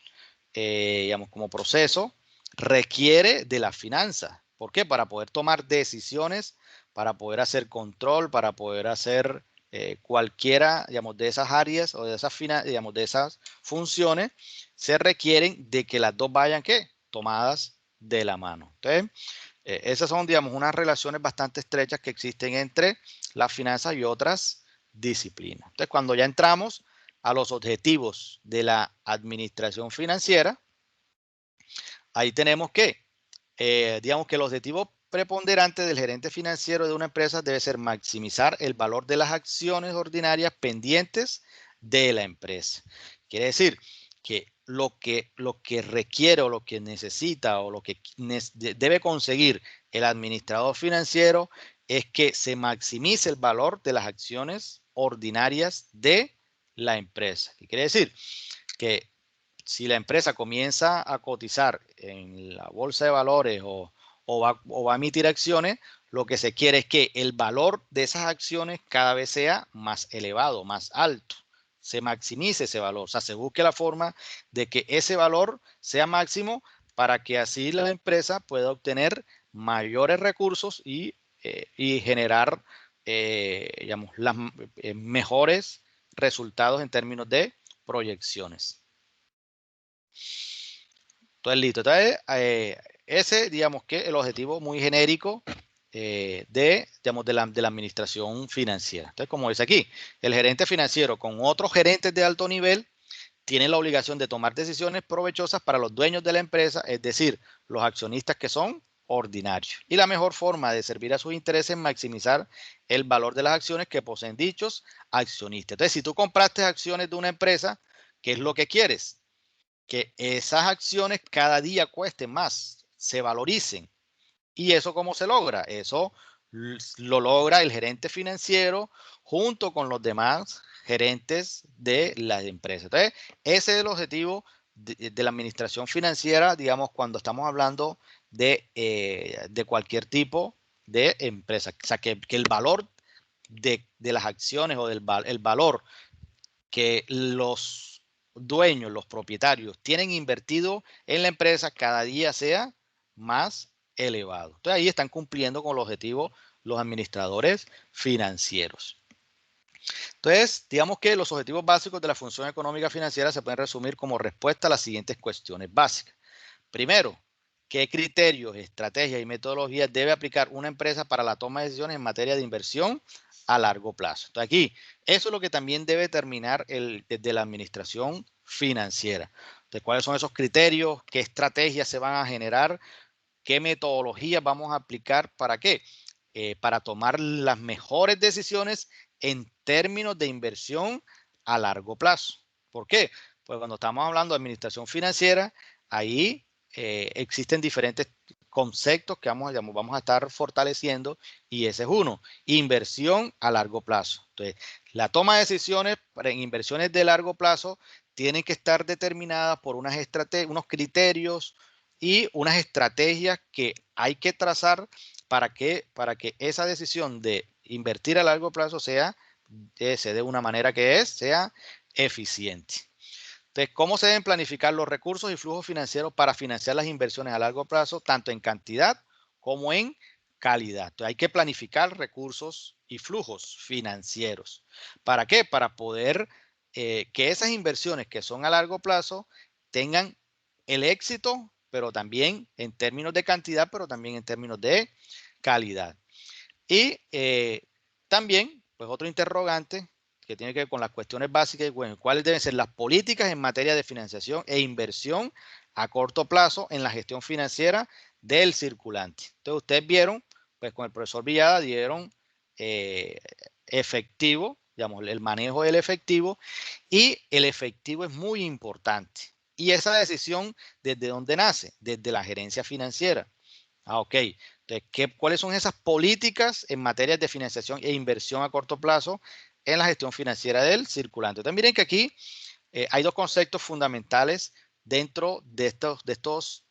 digamos, como proceso, requiere de las finanzas. ¿Por qué? Para poder tomar decisiones, para poder hacer control, para poder hacer cualquiera, digamos, de esas áreas o de esas, digamos, de esas funciones, se requieren de que las dos vayan, ¿qué? Tomadas de la mano. Entonces, esas son, digamos, unas relaciones bastante estrechas que existen entre las finanzas y otras disciplinas. Entonces, cuando ya entramos a los objetivos de la administración financiera, ahí tenemos que, digamos que el objetivo preponderante del gerente financiero de una empresa debe ser maximizar el valor de las acciones ordinarias pendientes de la empresa. Quiere decir que lo que requiere o lo que necesita o lo que debe conseguir el administrador financiero es que se maximice el valor de las acciones ordinarias de la empresa. ¿Qué quiere decir? Que si la empresa comienza a cotizar en la bolsa de valores o va a emitir acciones, lo que se quiere es que el valor de esas acciones cada vez sea más elevado, más alto. Se maximice ese valor, o sea, se busque la forma de que ese valor sea máximo para que así la empresa pueda obtener mayores recursos y generar, digamos, las mejores resultados en términos de proyecciones. Entonces, listo. Entonces, ese, digamos que el objetivo muy genérico de la administración financiera. Entonces, como dice aquí, el gerente financiero con otros gerentes de alto nivel tiene la obligación de tomar decisiones provechosas para los dueños de la empresa, es decir, los accionistas que son ordinarios. Y la mejor forma de servir a sus intereses es maximizar el valor de las acciones que poseen dichos accionistas. Entonces, si tú compraste acciones de una empresa, ¿qué es lo que quieres? Que esas acciones cada día cuesten más, se valoricen. ¿Y eso cómo se logra? Eso lo logra el gerente financiero junto con los demás gerentes de las empresas. Entonces, ese es el objetivo de la administración financiera, digamos, cuando estamos hablando de cualquier tipo de empresa. O sea, que el valor de las acciones o el valor que los dueños, los propietarios tienen invertido en la empresa cada día sea más elevado. Entonces ahí están cumpliendo con el objetivo los administradores financieros. Entonces, digamos que los objetivos básicos de la función económica financiera se pueden resumir como respuesta a las siguientes cuestiones básicas. Primero, ¿qué criterios, estrategias y metodologías debe aplicar una empresa para la toma de decisiones en materia de inversión a largo plazo? Entonces aquí, eso es lo que también debe determinar desde la administración financiera. Entonces, ¿cuáles son esos criterios? ¿Qué estrategias se van a generar? ¿Qué metodologías vamos a aplicar? ¿Para qué? Para tomar las mejores decisiones en términos de inversión a largo plazo. ¿Por qué? Pues cuando estamos hablando de administración financiera, ahí existen diferentes conceptos que vamos a estar fortaleciendo y ese es uno, inversión a largo plazo. Entonces, la toma de decisiones en inversiones de largo plazo tienen que estar determinadas por unos criterios y unas estrategias que hay que trazar para que esa decisión de invertir a largo plazo se dé de una manera que sea eficiente. Entonces, ¿cómo se deben planificar los recursos y flujos financieros para financiar las inversiones a largo plazo, tanto en cantidad como en calidad? Entonces, hay que planificar recursos y flujos financieros. ¿Para qué? Para poder que esas inversiones que son a largo plazo tengan el éxito, pero también en términos de cantidad, pero también en términos de calidad. Y también, pues otro interrogante que tiene que ver con las cuestiones básicas, bueno, cuáles deben ser las políticas en materia de financiación e inversión a corto plazo en la gestión financiera del circulante. Entonces, ustedes vieron, pues con el profesor Villada dieron efectivo, digamos, el manejo del efectivo, y el efectivo es muy importante. Y esa decisión, ¿desde dónde nace? Desde la gerencia financiera. Ok. Entonces, ¿cuáles son esas políticas en materia de financiación e inversión a corto plazo en la gestión financiera del circulante? Entonces, miren que aquí hay dos conceptos fundamentales dentro de estos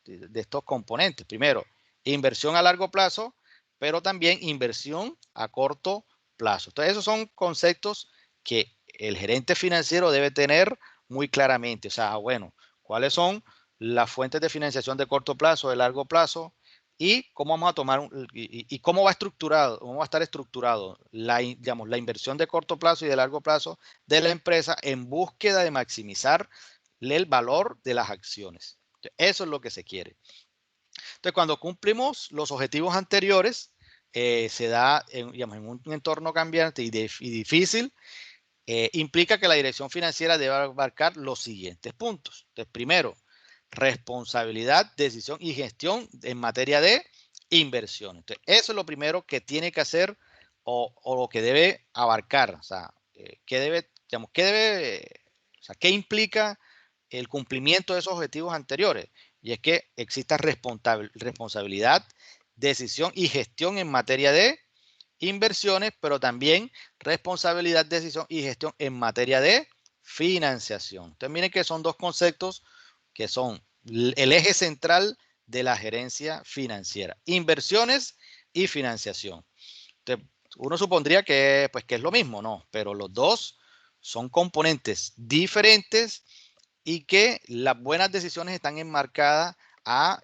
componentes. Primero, inversión a largo plazo, pero también inversión a corto plazo. Entonces, esos son conceptos que el gerente financiero debe tener muy claramente. O sea, bueno, ¿cuáles son las fuentes de financiación de corto plazo, de largo plazo? Y cómo vamos a tomar y cómo va a estar estructurado la inversión de corto plazo y de largo plazo de la empresa en búsqueda de maximizar el valor de las acciones. Entonces, eso es lo que se quiere. Entonces, cuando cumplimos los objetivos anteriores, se da en un entorno cambiante y difícil, implica que la dirección financiera debe abarcar los siguientes puntos. Entonces, primero, responsabilidad, decisión y gestión en materia de inversión. Entonces, eso es lo primero que tiene que hacer o lo que debe abarcar. O sea, ¿qué implica el cumplimiento de esos objetivos anteriores? Y es que exista responsabilidad, decisión y gestión en materia de inversiones, pero también responsabilidad, decisión y gestión en materia de financiación. Entonces, miren que son dos conceptos que son el eje central de la gerencia financiera: inversiones y financiación. Entonces, uno supondría que, pues, que es lo mismo, ¿no? Pero los dos son componentes diferentes y que las buenas decisiones están enmarcadas a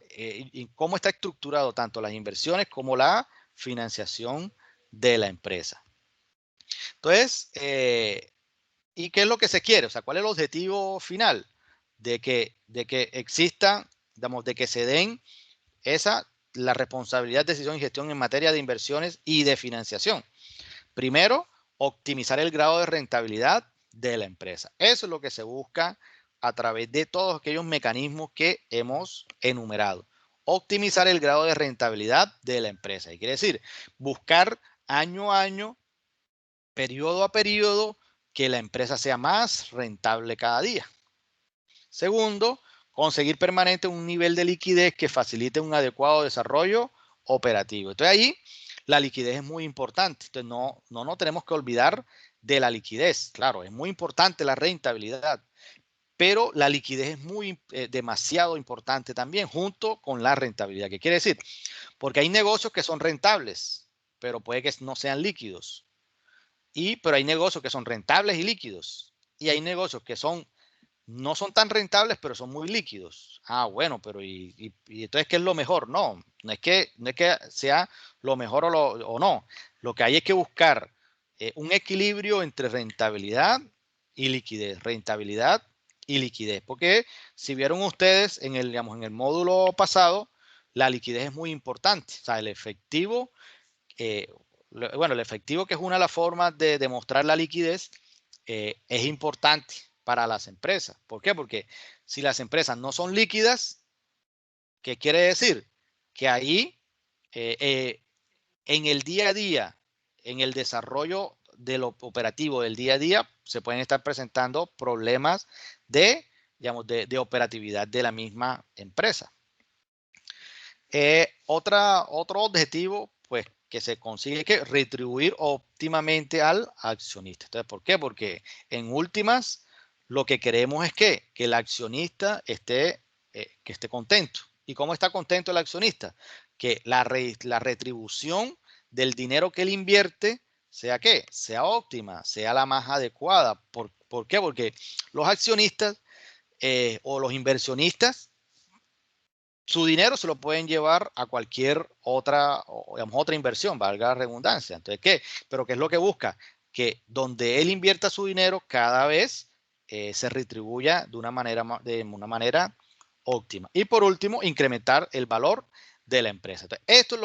cómo está estructurado tanto las inversiones como la financiación de la empresa. Entonces, ¿y qué es lo que se quiere? O sea, ¿cuál es el objetivo final? De que exista, digamos, de que se den la responsabilidad, decisión y gestión en materia de inversiones y de financiación. Primero, optimizar el grado de rentabilidad de la empresa. Eso es lo que se busca a través de todos aquellos mecanismos que hemos enumerado. Optimizar el grado de rentabilidad de la empresa. Y quiere decir, buscar año a año, periodo a periodo, que la empresa sea más rentable cada día. Segundo, conseguir permanente un nivel de liquidez que facilite un adecuado desarrollo operativo. Entonces ahí la liquidez es muy importante. Entonces no tenemos que olvidar de la liquidez. Claro, es muy importante la rentabilidad, pero la liquidez es demasiado importante también junto con la rentabilidad. ¿Qué quiere decir? Porque hay negocios que son rentables, pero puede que no sean líquidos. Pero hay negocios que son rentables y líquidos. Y hay negocios que no son tan rentables, pero son muy líquidos. Ah, bueno, pero y entonces, ¿qué es lo mejor? No es que sea lo mejor o no. Lo que hay es que buscar un equilibrio entre rentabilidad y liquidez. Rentabilidad y liquidez. Porque si vieron ustedes en el módulo pasado, la liquidez es muy importante. O sea, el efectivo, el efectivo, que es una de las formas de demostrar la liquidez, es importante para las empresas. ¿Por qué? Porque si las empresas no son líquidas, ¿qué quiere decir? Que ahí en el día a día, en el desarrollo de lo operativo del día a día, se pueden estar presentando problemas de operatividad de la misma empresa. Otro objetivo, pues, que se consigue, que retribuir óptimamente al accionista. Entonces, ¿por qué? Porque en últimas, lo que queremos es que el accionista esté contento. ¿Y cómo está contento el accionista? Que la retribución del dinero que él invierte sea óptima, sea la más adecuada. ¿Por qué? Porque los accionistas o los inversionistas, su dinero se lo pueden llevar a cualquier otra inversión, valga la redundancia. Entonces, ¿Pero qué es lo que busca? Que donde él invierta su dinero, cada vez se retribuya de una manera óptima. Y por último, incrementar el valor de la empresa. Entonces, esto es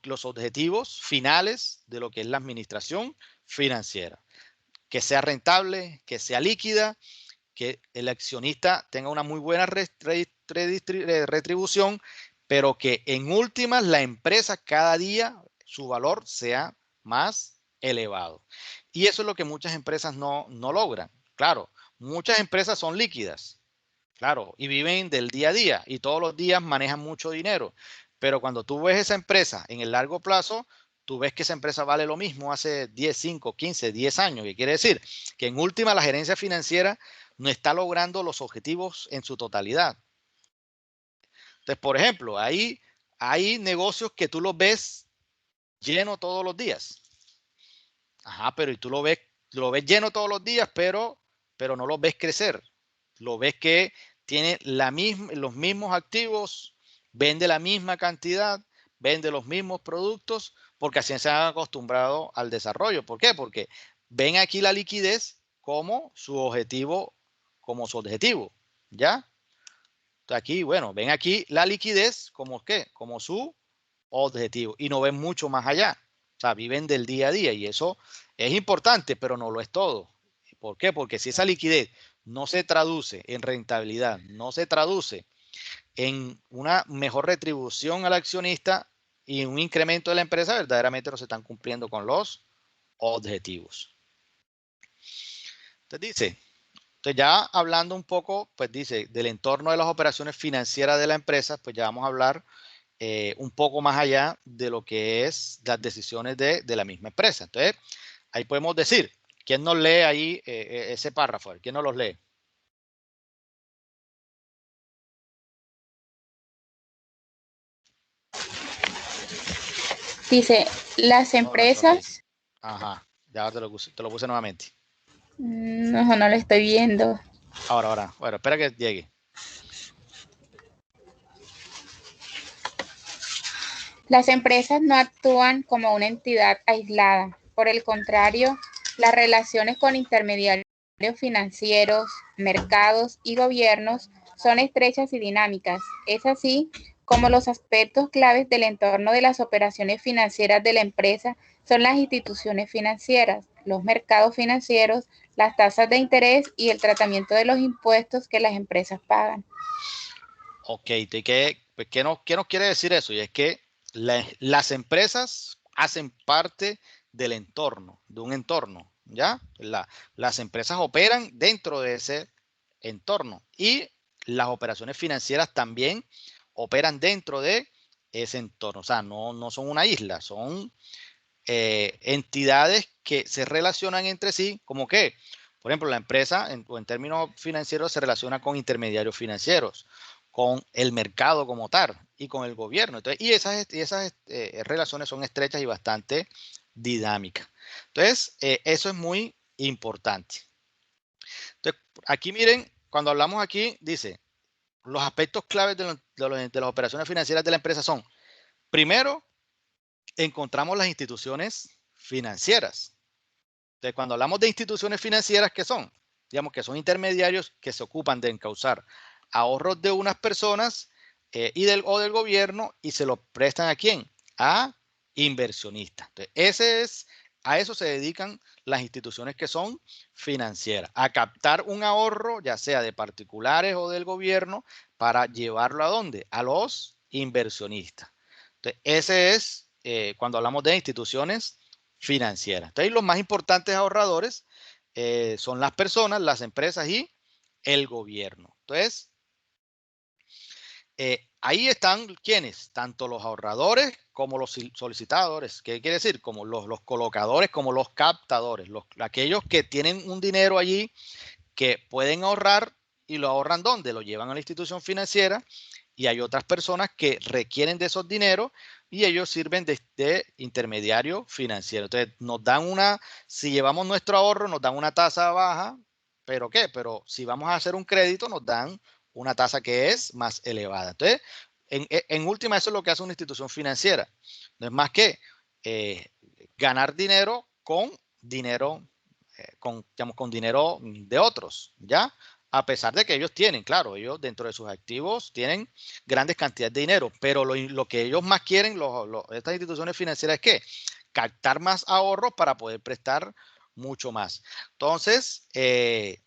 los objetivos finales de lo que es la administración financiera. Que sea rentable, que sea líquida, que el accionista tenga una muy buena retribución, pero que en últimas la empresa cada día su valor sea más elevado. Y eso es lo que muchas empresas no logran. Claro, muchas empresas son líquidas, claro, y viven del día a día y todos los días manejan mucho dinero. Pero cuando tú ves esa empresa en el largo plazo, tú ves que esa empresa vale lo mismo hace 10, 5, 15, 10 años. ¿Qué quiere decir? Que en última la gerencia financiera no está logrando los objetivos en su totalidad. Entonces, por ejemplo, hay negocios que tú los ves lleno todos los días. Ajá, pero y tú lo ves lleno todos los días, pero no lo ves crecer. Lo ves que tiene los mismos activos, vende la misma cantidad, vende los mismos productos, porque así se han acostumbrado al desarrollo. ¿Por qué? Porque ven aquí la liquidez como su objetivo, ¿ya? Entonces aquí, bueno, ven aquí la liquidez como como su objetivo y no ven mucho más allá. O sea, viven del día a día y eso es importante, pero no lo es todo. ¿Por qué? Porque si esa liquidez no se traduce en rentabilidad, no se traduce en una mejor retribución al accionista y un incremento de la empresa, verdaderamente no se están cumpliendo con los objetivos. Entonces ya hablando un poco, pues dice, del entorno de las operaciones financieras de la empresa, pues ya vamos a hablar un poco más allá de lo que es las decisiones de la misma empresa. Entonces, ahí podemos decir, ¿quién nos lee ahí ese párrafo? ¿Quién nos los lee? Dice, las empresas... Ajá, ya te lo puse nuevamente. No, no lo estoy viendo. Ahora. Bueno, espera que llegue. Las empresas no actúan como una entidad aislada. Por el contrario, las relaciones con intermediarios financieros, mercados y gobiernos son estrechas y dinámicas. Es así como los aspectos claves del entorno de las operaciones financieras de la empresa son las instituciones financieras, los mercados financieros, las tasas de interés y el tratamiento de los impuestos que las empresas pagan. Ok, ¿qué nos quiere decir eso? Y es que las empresas hacen parte del entorno, de un entorno, ¿ya? Las empresas operan dentro de ese entorno y las operaciones financieras también operan dentro de ese entorno. O sea, no son una isla, son entidades que se relacionan entre sí, como que, por ejemplo, la empresa en términos financieros se relaciona con intermediarios financieros, con el mercado como tal y con el gobierno. Entonces, y esas relaciones son estrechas y bastante dinámicas. Entonces, eso es muy importante. Entonces, aquí miren, cuando hablamos aquí, dice, los aspectos claves de las operaciones financieras de la empresa son, primero, encontramos las instituciones financieras. Entonces, cuando hablamos de instituciones financieras, ¿qué son? Digamos que son intermediarios que se ocupan de encauzar ahorros de unas personas o del gobierno y se los prestan ¿a quién? A inversionistas. Entonces, a eso se dedican las instituciones que son financieras, a captar un ahorro, ya sea de particulares o del gobierno, para llevarlo ¿a dónde? A los inversionistas. Entonces, ese es cuando hablamos de instituciones financieras. Entonces, los más importantes ahorradores son las personas, las empresas y el gobierno. Entonces, ahí están quienes, tanto los ahorradores como los solicitadores. ¿Qué quiere decir? Como los colocadores, como los captadores, aquellos que tienen un dinero allí que pueden ahorrar y lo ahorran ¿dónde? Lo llevan a la institución financiera y hay otras personas que requieren de esos dineros y ellos sirven de intermediario financiero. Entonces, nos dan si llevamos nuestro ahorro, nos dan una tasa baja, ¿pero qué? Pero si vamos a hacer un crédito, nos dan una tasa que es más elevada. Entonces, en última, eso es lo que hace una institución financiera. No es más que ganar dinero con dinero, con dinero de otros, ¿ya? A pesar de que ellos tienen, claro, ellos dentro de sus activos tienen grandes cantidades de dinero, pero lo que ellos más quieren, estas instituciones financieras, es que captar más ahorros para poder prestar mucho más. Entonces, eso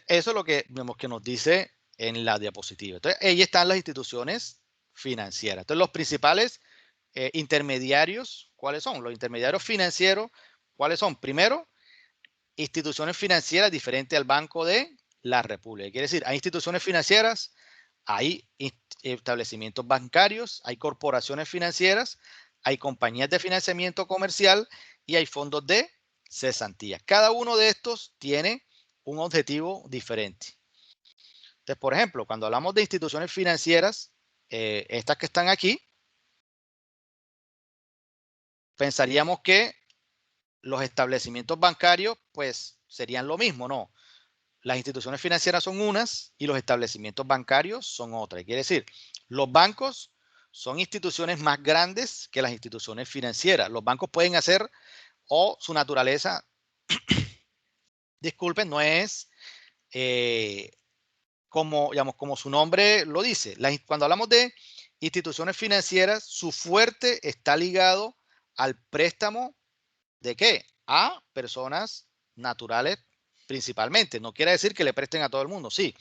es lo que nos dice en la diapositiva. Entonces, ahí están las instituciones financieras. Entonces, los principales intermediarios, ¿cuáles son? Los intermediarios financieros, ¿cuáles son? Primero, instituciones financieras diferentes al Banco de la República. Quiere decir, hay instituciones financieras, hay establecimientos bancarios, hay corporaciones financieras, hay compañías de financiamiento comercial y hay fondos de cesantía. Cada uno de estos tiene un objetivo diferente. Entonces, por ejemplo, cuando hablamos de instituciones financieras, estas que están aquí, pensaríamos que los establecimientos bancarios, pues, serían lo mismo, ¿no? Las instituciones financieras son unas y los establecimientos bancarios son otras. Quiere decir, los bancos son instituciones más grandes que las instituciones financieras. Los bancos pueden hacer, o su naturaleza, disculpen, no es como su nombre lo dice. Cuando hablamos de instituciones financieras, su fuerte está ligado al préstamo ¿de qué? A personas naturales principalmente. No quiere decir que le presten a todo el mundo, sí,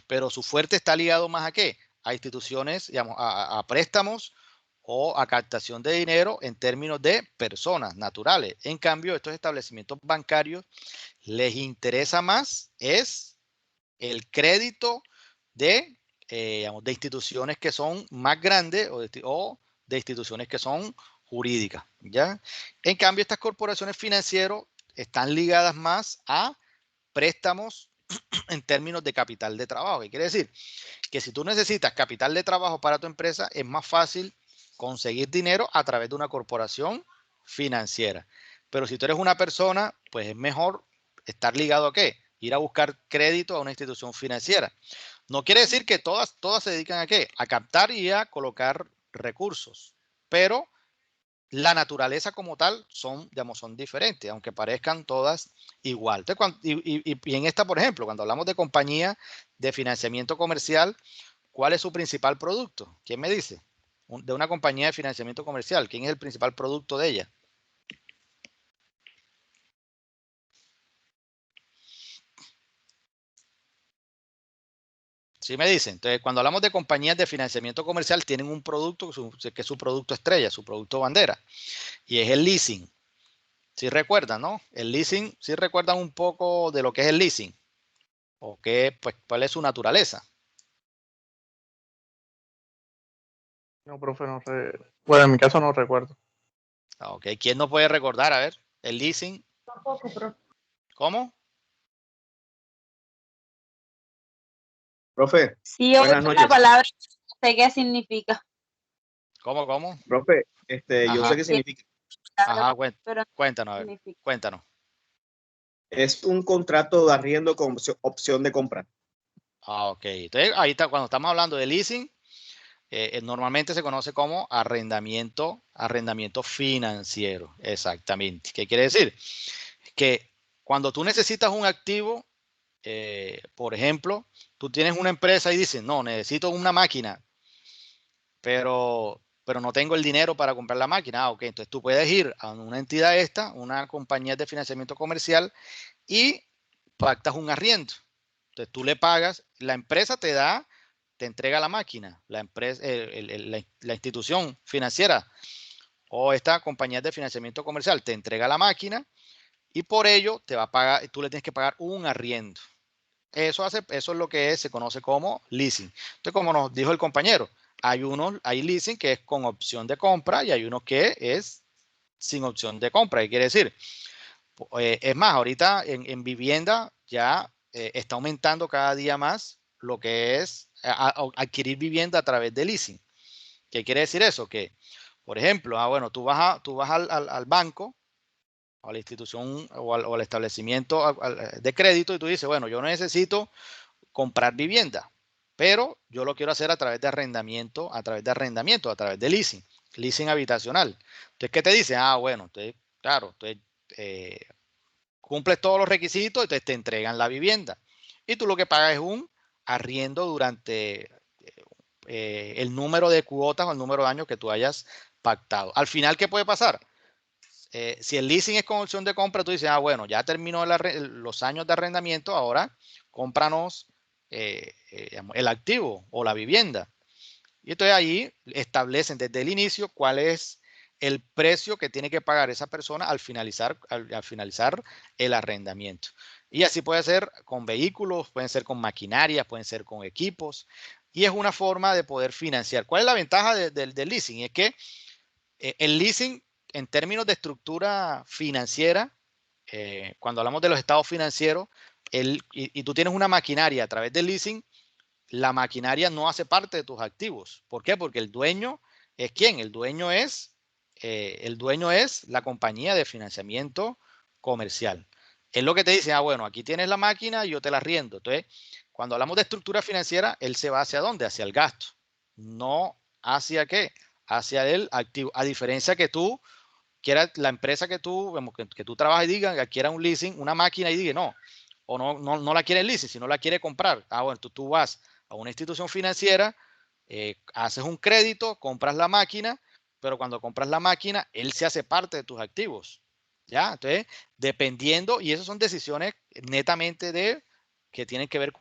pero su fuerte está ligado más ¿a qué? A instituciones, digamos, a préstamos o a captación de dinero en términos de personas naturales. En cambio, estos establecimientos bancarios les interesa más es el crédito de digamos, de instituciones que son más grandes o de instituciones que son jurídicas, ¿ya? En cambio, estas corporaciones financieras están ligadas más a préstamos en términos de capital de trabajo. ¿Qué quiere decir? Que si tú necesitas capital de trabajo para tu empresa, es más fácil conseguir dinero a través de una corporación financiera. Pero si tú eres una persona, pues es mejor estar ligado a ¿qué? Ir a buscar crédito a una institución financiera. No quiere decir que todas se dedican a ¿qué? A captar y a colocar recursos, pero la naturaleza como tal son, digamos, son diferentes, aunque parezcan todas igual. Entonces, y en esta, por ejemplo, cuando hablamos de compañía de financiamiento comercial, ¿cuál es su principal producto? ¿Quién me dice? De una compañía de financiamiento comercial, ¿quién es el principal producto de ella? Sí me dicen. Entonces, cuando hablamos de compañías de financiamiento comercial, tienen un producto que es su producto estrella, su producto bandera, y es el leasing. Sí recuerdan, ¿no? El leasing, sí recuerdan un poco de lo que es el leasing, o qué, pues, cuál es su naturaleza. No, profe, bueno, en mi caso no recuerdo. Ok, ¿quién no puede recordar? A ver, el leasing. Tampoco, profe. ¿Cómo? Profe, Sí, yo buenas uso la noches. palabra, no sé qué significa. ¿Cómo? Profe, yo sé Ajá, qué significa. ajá, Pero no cuéntanos, a ver, significa. cuéntanos. Es un contrato de arriendo con opción de compra. Ok, entonces ahí está, cuando estamos hablando de leasing, normalmente se conoce como arrendamiento financiero, exactamente. ¿Qué quiere decir? Que cuando tú necesitas un activo, por ejemplo, tú tienes una empresa y dices, no, necesito una máquina, pero no tengo el dinero para comprar la máquina. Ah, ok, entonces tú puedes ir a una entidad una compañía de financiamiento comercial y pactas un arriendo. Entonces tú le pagas, la empresa te entrega la máquina, la empresa, la institución financiera o esta compañía de financiamiento comercial te entrega la máquina y por ello te va a pagar, tú le tienes que pagar un arriendo. Eso es lo que se conoce como leasing. Entonces, como nos dijo el compañero, hay leasing que es con opción de compra y hay uno que es sin opción de compra. ¿Qué quiere decir? Es más, ahorita en vivienda ya está aumentando cada día más lo que es adquirir vivienda a través de leasing. ¿Qué quiere decir eso? Que, por ejemplo, bueno, tú vas al banco, a la institución o al establecimiento de crédito y tú dices, bueno, yo necesito comprar vivienda, pero yo lo quiero hacer a través de arrendamiento, a través de leasing habitacional. Entonces, ¿qué te dice? Ah, bueno, entonces, claro, entonces cumples todos los requisitos, entonces te entregan la vivienda. Y tú lo que pagas es un arriendo durante el número de cuotas o el número de años que tú hayas pactado. Al final, ¿qué puede pasar? Si el leasing es con opción de compra, tú dices, ah, bueno, ya terminó los años de arrendamiento, ahora cómpranos el activo o la vivienda. Y entonces ahí establecen desde el inicio cuál es el precio que tiene que pagar esa persona al finalizar el arrendamiento. Y así puede ser con vehículos, pueden ser con maquinarias, pueden ser con equipos. Y es una forma de poder financiar. ¿Cuál es la ventaja del leasing? Es que el leasing, en términos de estructura financiera, cuando hablamos de los estados financieros, y tú tienes una maquinaria a través del leasing, la maquinaria no hace parte de tus activos. ¿Por qué? Porque el dueño es ¿quién? El dueño es la compañía de financiamiento comercial. Es lo que te dice, ah, bueno, aquí tienes la máquina y yo te la riendo. Entonces, cuando hablamos de estructura financiera, él se va hacia dónde? Hacia el gasto. No hacia qué? Hacia el activo. A diferencia que tú quieras, la empresa que tú trabajas y diga que quiera un leasing, una máquina y diga no, o no la quiere leasing, sino la quiere comprar. Ah, bueno, tú vas a una institución financiera, haces un crédito, compras la máquina, pero cuando compras la máquina, él se hace parte de tus activos. ¿Ya? Entonces, dependiendo, y esas son decisiones netamente que tienen que ver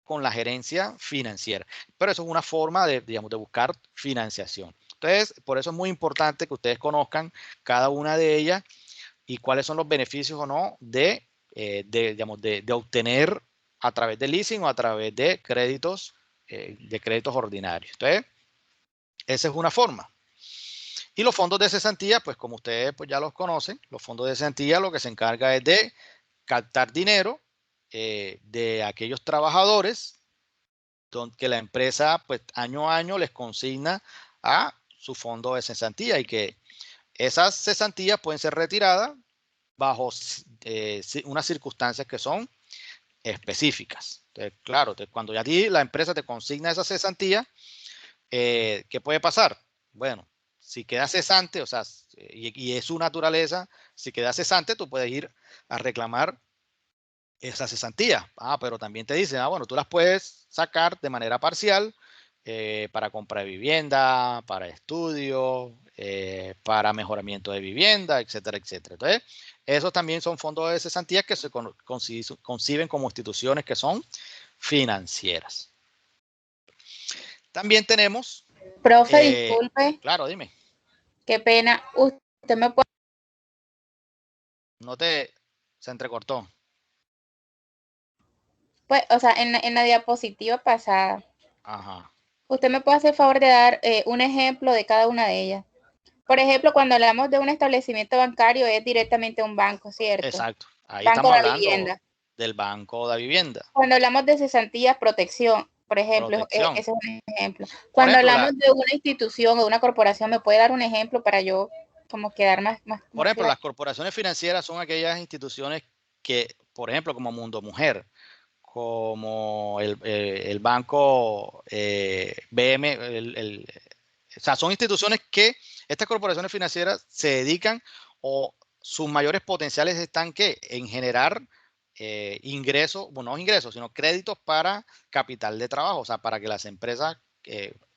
con la gerencia financiera. Pero eso es una forma digamos, de buscar financiación. Entonces, por eso es muy importante que ustedes conozcan cada una de ellas y cuáles son los beneficios o no digamos, de obtener a través de leasing o a través de créditos de créditos ordinarios. Entonces, esa es una forma. Y los fondos de cesantía, pues como ustedes pues, ya los conocen, los fondos de cesantía lo que se encarga es de captar dinero de aquellos trabajadores que la empresa pues año a año les consigna a su fondo de cesantía y que esas cesantías pueden ser retiradas bajo unas circunstancias que son específicas. Entonces, claro, cuando ya a ti la empresa te consigna esa cesantía, ¿qué puede pasar? Bueno, si queda cesante, o sea, y es su naturaleza, si queda cesante, tú puedes ir a reclamar esa cesantía. Pero también te dicen, bueno, tú las puedes sacar de manera parcial para compra de vivienda, para estudio, para mejoramiento de vivienda, etcétera, etcétera. Entonces, esos también son fondos de cesantía que se conciben como instituciones que son financieras. También tenemos... Profe, disculpe, Claro, dime. qué pena. Usted me puede... Se entrecortó. Pues, o sea, en la diapositiva pasada, Ajá. usted me puede hacer el favor de dar un ejemplo de cada una de ellas. Por ejemplo, cuando hablamos de un establecimiento bancario es directamente un banco, ¿cierto? Exacto. Ahí Banco estamos de hablando vivienda. del banco de vivienda. Cuando hablamos de cesantías, protección, por ejemplo, Protección. ese es un ejemplo. Por Cuando ejemplo, hablamos de una institución o una corporación, ¿me puede dar un ejemplo para yo como quedar más por ejemplo, claro? las corporaciones financieras son aquellas instituciones que, por ejemplo, como Mundo Mujer, como el banco BM, o sea, son instituciones que estas corporaciones financieras se dedican o sus mayores potenciales están en generar ingresos, bueno, no ingresos, sino créditos para capital de trabajo, o sea, para que las empresas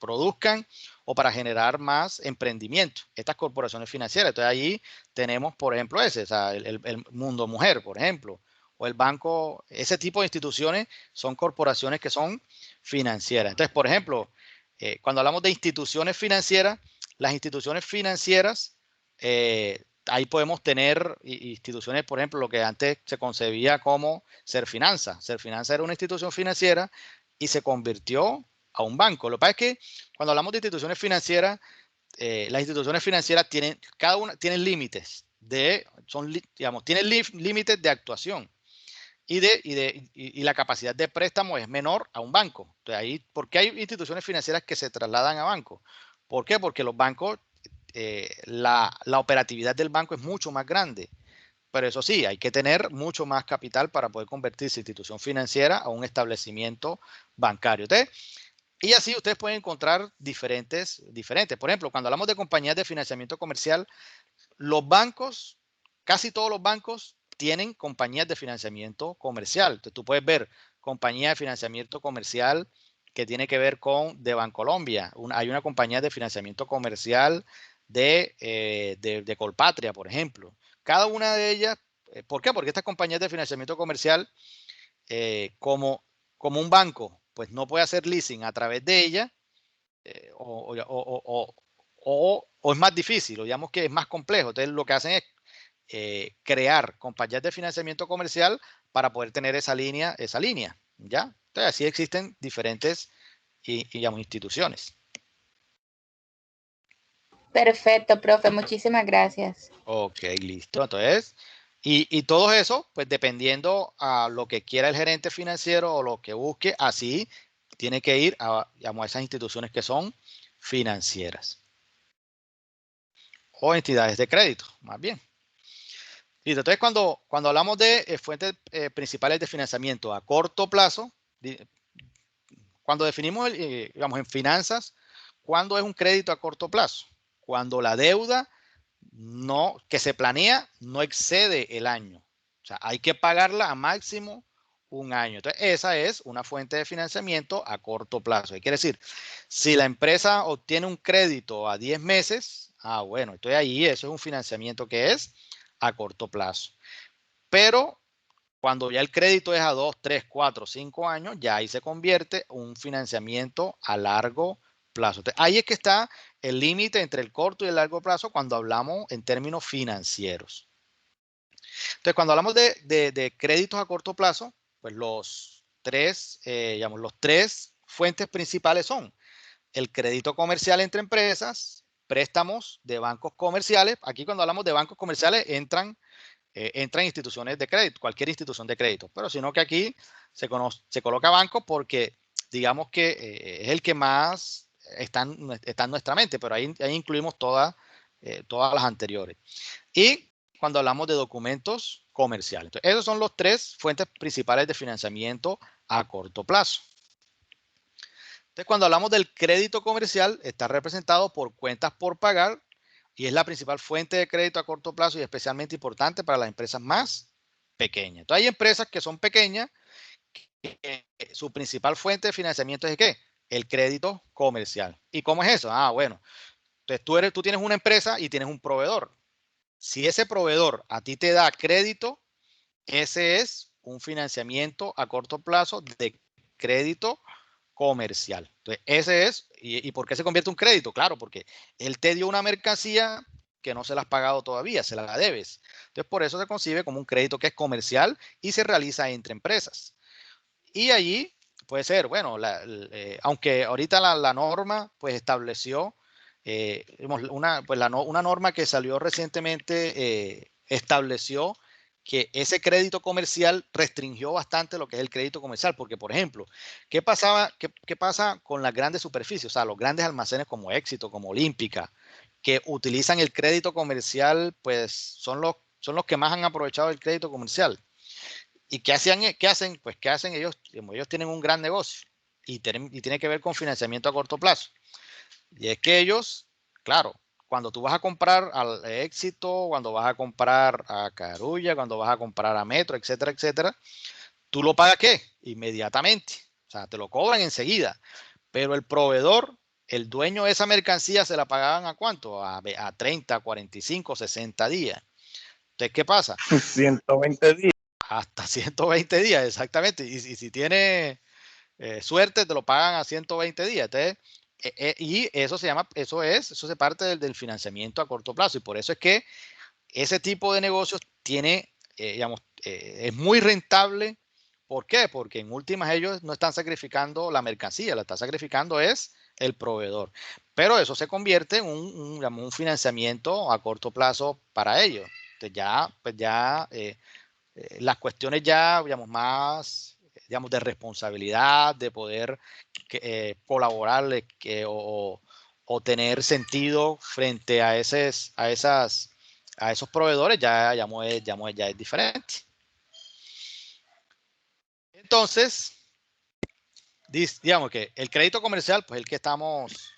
produzcan o para generar más emprendimiento. Estas corporaciones financieras. Entonces, ahí tenemos, por ejemplo, o sea, el Mundo Mujer, por ejemplo, o el banco, ese tipo de instituciones son corporaciones que son financieras. Entonces, por ejemplo, cuando hablamos de instituciones financieras, las instituciones financieras, ahí podemos tener instituciones, por ejemplo, lo que antes se concebía como Serfinanza. Serfinanza era una institución financiera y se convirtió a un banco. Lo que pasa es que cuando hablamos de instituciones financieras, las instituciones financieras tienen, cada una tienen límites tienen límites de actuación y la capacidad de préstamo es menor a un banco. Entonces, ahí, ¿por qué hay instituciones financieras que se trasladan a bancos? ¿Por qué? Porque los bancos, la operatividad del banco es mucho más grande. Pero eso sí, hay que tener mucho más capital para poder convertirse institución financiera a un establecimiento bancario. Y así ustedes pueden encontrar diferentes. Por ejemplo, cuando hablamos de compañías de financiamiento comercial, los bancos, casi todos los bancos tienen compañías de financiamiento comercial. Entonces, tú puedes ver compañía de financiamiento comercial que tiene que ver con de Bancolombia. Hay una compañía de financiamiento comercial de Colpatria, por ejemplo. Cada una de ellas, ¿por qué? Porque estas compañías de financiamiento comercial, como un banco, pues no puede hacer leasing a través de ella, o es más difícil, o digamos que es más complejo. Entonces, lo que hacen es crear compañías de financiamiento comercial para poder tener esa línea, ¿ya? Entonces, así existen diferentes digamos, instituciones. Perfecto, profe, muchísimas gracias. Ok, listo. Entonces, y todo eso, pues dependiendo a lo que quiera el gerente financiero o lo que busque, así tiene que ir digamos, a esas instituciones que son financieras o entidades de crédito, más bien. Listo. Entonces, cuando hablamos de fuentes principales de financiamiento a corto plazo, cuando definimos, digamos, en finanzas, ¿cuándo es un crédito a corto plazo? Cuando la deuda que se planea no excede el año. O sea, hay que pagarla a máximo un año. Entonces, esa es una fuente de financiamiento a corto plazo. ¿Qué quiere decir? Si la empresa obtiene un crédito a 10 meses, bueno, entonces ahí eso es un financiamiento que es a corto plazo. Pero cuando ya el crédito es a 2, 3, 4, 5 años, ya ahí se convierte un financiamiento a largo plazo. Entonces, ahí es que está el límite entre el corto y el largo plazo cuando hablamos en términos financieros. Entonces, cuando hablamos de créditos a corto plazo, pues los tres fuentes principales son el crédito comercial entre empresas, préstamos de bancos comerciales. Aquí cuando hablamos de bancos comerciales entran instituciones de crédito, cualquier institución de crédito, pero sino que aquí se coloca banco porque digamos que es el que más está en nuestra mente, pero ahí incluimos todas las anteriores. Y cuando hablamos de documentos comerciales. Entonces, esos son los tres fuentes principales de financiamiento a corto plazo. Entonces, cuando hablamos del crédito comercial, está representado por cuentas por pagar y es la principal fuente de crédito a corto plazo y especialmente importante para las empresas más pequeñas. Entonces, hay empresas que son pequeñas, que su principal fuente de financiamiento es ¿qué? El crédito comercial. ¿Y cómo es eso? Ah, bueno, entonces tú tienes una empresa y tienes un proveedor. Si ese proveedor a ti te da crédito, ese es un financiamiento a corto plazo de crédito comercial. Entonces, ese es, ¿y por qué se convierte en un crédito? Claro, porque él te dio una mercancía que no se la has pagado todavía, se la debes. Entonces, por eso se concibe como un crédito que es comercial y se realiza entre empresas. Y allí puede ser, bueno, aunque ahorita la norma pues estableció una norma que salió recientemente estableció que ese crédito comercial restringió bastante lo que es el crédito comercial, porque por ejemplo, ¿qué pasa con las grandes superficies? O sea, los grandes almacenes como Éxito, como Olímpica, que utilizan el crédito comercial, pues son los que más han aprovechado el crédito comercial. ¿Y qué hacen? Pues ¿qué hacen ellos? Ellos tienen un gran negocio y tiene que ver con financiamiento a corto plazo. Y es que ellos, claro, cuando tú vas a comprar al Éxito, cuando vas a comprar a Carulla, cuando vas a comprar a Metro, etcétera, etcétera, ¿tú lo pagas qué? Inmediatamente. O sea, te lo cobran enseguida. Pero el proveedor, el dueño de esa mercancía, se la pagaban ¿a cuánto? A 30, 45, 60 días. Entonces, ¿qué pasa? 120 días. Hasta 120 días, exactamente. Y si tiene suerte, te lo pagan a 120 días. Entonces, y eso se parte del financiamiento a corto plazo. Y por eso es que ese tipo de negocios es muy rentable. ¿Por qué? Porque en últimas ellos no están sacrificando la mercancía, la está sacrificando es el proveedor. Pero eso se convierte en un financiamiento a corto plazo para ellos. Entonces las cuestiones más, de responsabilidad, de poder colaborar o tener sentido frente a esos proveedores ya es diferente. Entonces, digamos que el crédito comercial, pues el que estamos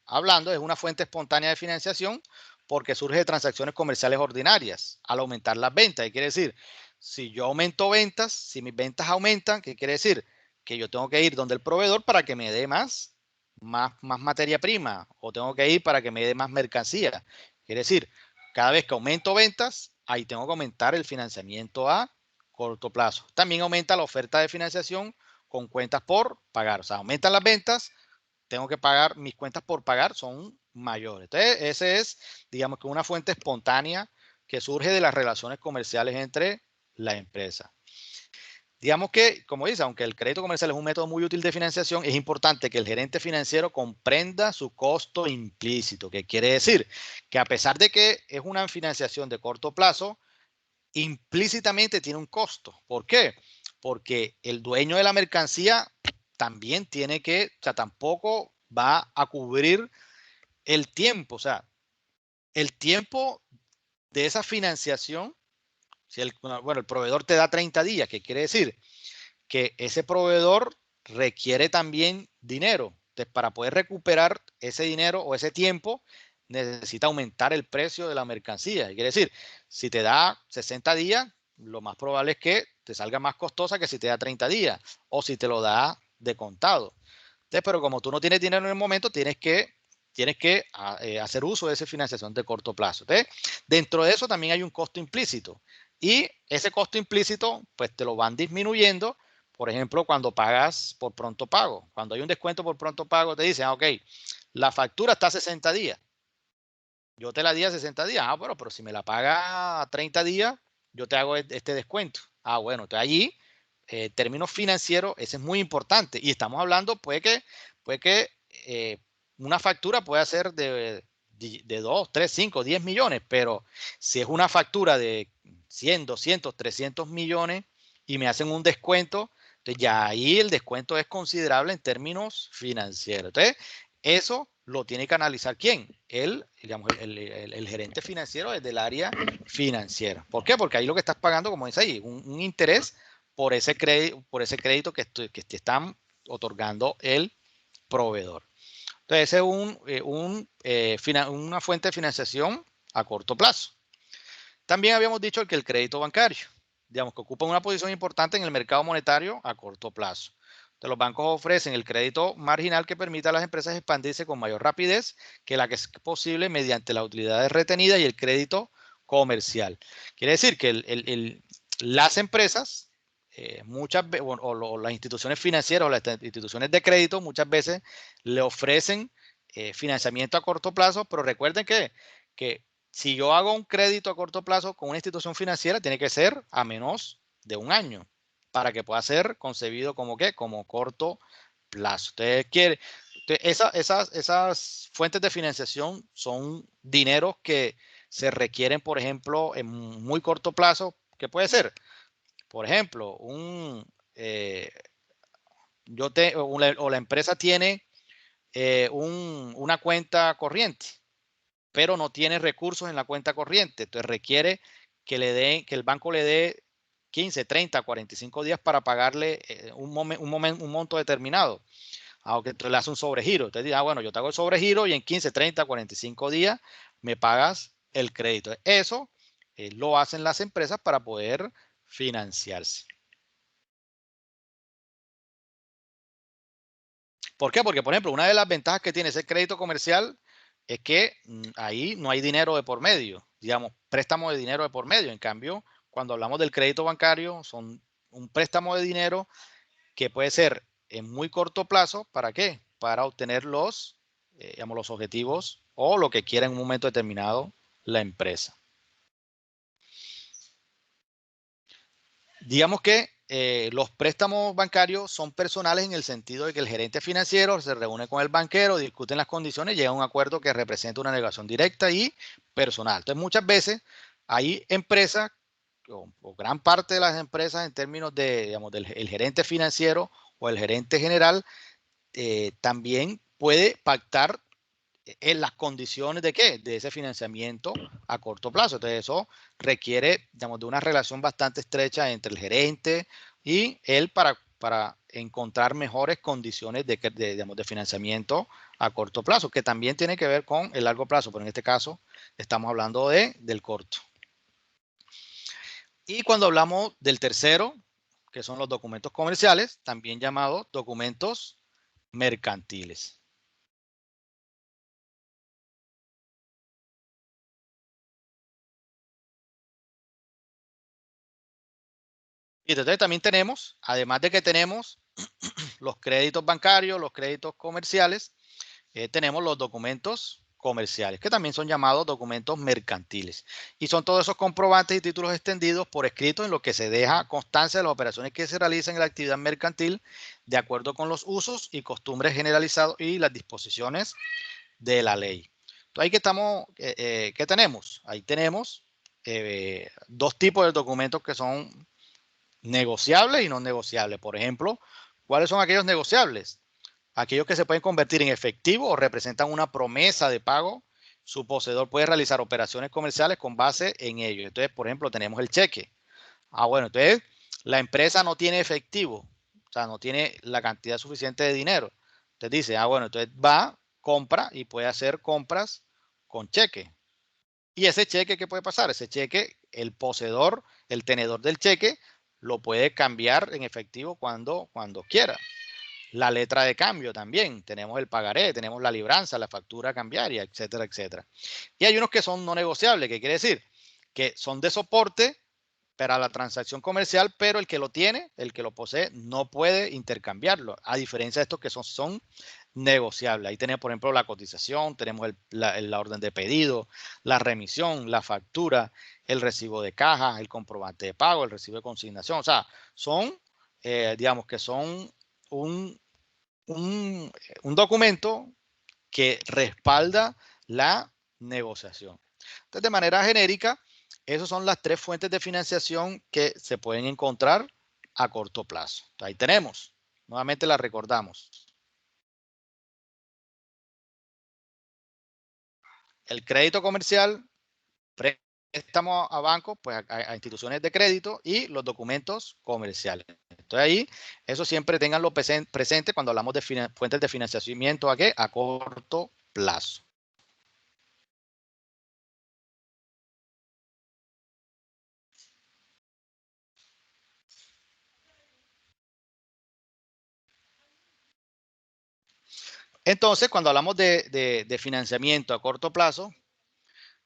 hablando, es una fuente espontánea de financiación porque surge de transacciones comerciales ordinarias al aumentar las ventas. ¿Qué quiere decir? Si yo aumento ventas, si mis ventas aumentan, ¿qué quiere decir? Que yo tengo que ir donde el proveedor para que me dé más materia prima o tengo que ir para que me dé más mercancía. Quiere decir, cada vez que aumento ventas, ahí tengo que aumentar el financiamiento a corto plazo. También aumenta la oferta de financiación con cuentas por pagar. O sea, aumentan las ventas, tengo que pagar, mis cuentas por pagar son mayores. Entonces, ese es, digamos que una fuente espontánea que surge de las relaciones comerciales entre la empresa. Digamos que, como dice, aunque el crédito comercial es un método muy útil de financiación, es importante que el gerente financiero comprenda su costo implícito. ¿Qué quiere decir? Que a pesar de que es una financiación de corto plazo, implícitamente tiene un costo. ¿Por qué? Porque el dueño de la mercancía también tiene que, o sea, tampoco va a cubrir el tiempo. O sea, el tiempo de esa financiación, si el proveedor te da 30 días, ¿qué quiere decir? Que ese proveedor requiere también dinero. Entonces, para poder recuperar ese dinero o ese tiempo, necesita aumentar el precio de la mercancía. Quiere decir, si te da 60 días, lo más probable es que te salga más costosa que si te da 30 días o si te lo da de contado. Entonces, pero como tú no tienes dinero en el momento, tienes que hacer uso de esa financiación de corto plazo. Entonces, dentro de eso también hay un costo implícito y ese costo implícito pues te lo van disminuyendo. Por ejemplo, cuando pagas por pronto pago, cuando hay un descuento por pronto pago, te dicen, ok, la factura está a 60 días. Yo te la di a 60 días. Ah, bueno, pero si me la paga a 30 días, yo te hago este descuento. Ah, bueno, entonces allí términos financieros, ese es muy importante. Y estamos hablando, puede que una factura pueda ser de 2, 3, 5, 10 millones, pero si es una factura de 100, 200, 300 millones y me hacen un descuento, entonces ya ahí el descuento es considerable en términos financieros. Entonces, eso lo tiene que analizar ¿quién? Digamos, el gerente financiero desde el área financiera. ¿Por qué? Porque ahí lo que estás pagando, como dice ahí, un interés por ese crédito que te están otorgando el proveedor. Entonces, esa es una fuente de financiación a corto plazo. También habíamos dicho que el crédito bancario, digamos que ocupa una posición importante en el mercado monetario a corto plazo. Entonces, los bancos ofrecen el crédito marginal que permite a las empresas expandirse con mayor rapidez que la que es posible mediante las utilidades retenidas y el crédito comercial. Quiere decir que las empresas, muchas veces, o las instituciones financieras o las instituciones de crédito, muchas veces le ofrecen financiamiento a corto plazo, pero recuerden que si yo hago un crédito a corto plazo con una institución financiera, tiene que ser a menos de un año para que pueda ser concebido como ¿qué? Como corto plazo. Esas fuentes de financiación son dineros que se requieren, por ejemplo, en muy corto plazo. ¿Qué puede ser? Por ejemplo, la empresa tiene una cuenta corriente, pero no tiene recursos en la cuenta corriente. Entonces requiere que el banco le dé 15, 30, 45 días para pagarle un monto determinado. Aunque entonces le hace un sobregiro. Entonces dice, bueno, yo te hago el sobregiro y en 15, 30, 45 días me pagas el crédito. Eso lo hacen las empresas para poder financiarse. ¿Por qué? Porque, por ejemplo, una de las ventajas que tiene ese crédito comercial es que ahí no hay dinero de por medio, digamos, préstamo de dinero de por medio. En cambio, cuando hablamos del crédito bancario, son un préstamo de dinero que puede ser en muy corto plazo. ¿Para qué? Para obtener los objetivos o lo que quiera en un momento determinado la empresa. Digamos que los préstamos bancarios son personales en el sentido de que el gerente financiero se reúne con el banquero, discuten las condiciones y llega a un acuerdo que representa una negociación directa y personal. Entonces, muchas veces hay empresas, o gran parte de las empresas en términos de, digamos, del gerente financiero o el gerente general, también puede pactar en las condiciones de ¿qué? De ese financiamiento a corto plazo. Entonces eso requiere, digamos, de una relación bastante estrecha entre el gerente y él para encontrar mejores condiciones de financiamiento a corto plazo, que también tiene que ver con el largo plazo, pero en este caso estamos hablando del corto. Y cuando hablamos del tercero, que son los documentos comerciales, también llamados documentos mercantiles. Y entonces también tenemos, además de que tenemos los créditos bancarios, los créditos comerciales, tenemos los documentos comerciales, que también son llamados documentos mercantiles. Y son todos esos comprobantes y títulos extendidos por escrito en los que se deja constancia de las operaciones que se realizan en la actividad mercantil de acuerdo con los usos y costumbres generalizados y las disposiciones de la ley. Entonces, ahí que estamos, ¿qué tenemos? Ahí tenemos dos tipos de documentos que son negociables y no negociables. Por ejemplo, ¿cuáles son aquellos negociables? Aquellos que se pueden convertir en efectivo o representan una promesa de pago. Su poseedor puede realizar operaciones comerciales con base en ello. Entonces, por ejemplo, tenemos el cheque. Bueno, entonces la empresa no tiene efectivo, o sea, no tiene la cantidad suficiente de dinero. Entonces dice, bueno, entonces va, compra y puede hacer compras con cheque. Y ese cheque, ¿qué puede pasar? Ese cheque, el poseedor, el tenedor del cheque, lo puede cambiar en efectivo cuando quiera. La letra de cambio también. Tenemos el pagaré, tenemos la libranza, la factura cambiaria, etcétera, etcétera. Y hay unos que son no negociables, que quiere decir que son de soporte para la transacción comercial, pero el que lo tiene, el que lo posee, no puede intercambiarlo, a diferencia de estos que son negociables. Ahí tenemos, por ejemplo, la cotización, tenemos la orden de pedido, la remisión, la factura, el recibo de caja, el comprobante de pago, el recibo de consignación. O sea, son digamos que son un documento que respalda la negociación. Entonces, de manera genérica, esas son las 3 fuentes de financiación que se pueden encontrar a corto plazo. Entonces, ahí tenemos. Nuevamente la recordamos. El crédito comercial, préstamo a bancos, pues a instituciones de crédito y los documentos comerciales. Entonces ahí, eso siempre tenganlo presente cuando hablamos de fuentes de financiamiento ¿a qué? A corto plazo. Entonces, cuando hablamos de financiamiento a corto plazo,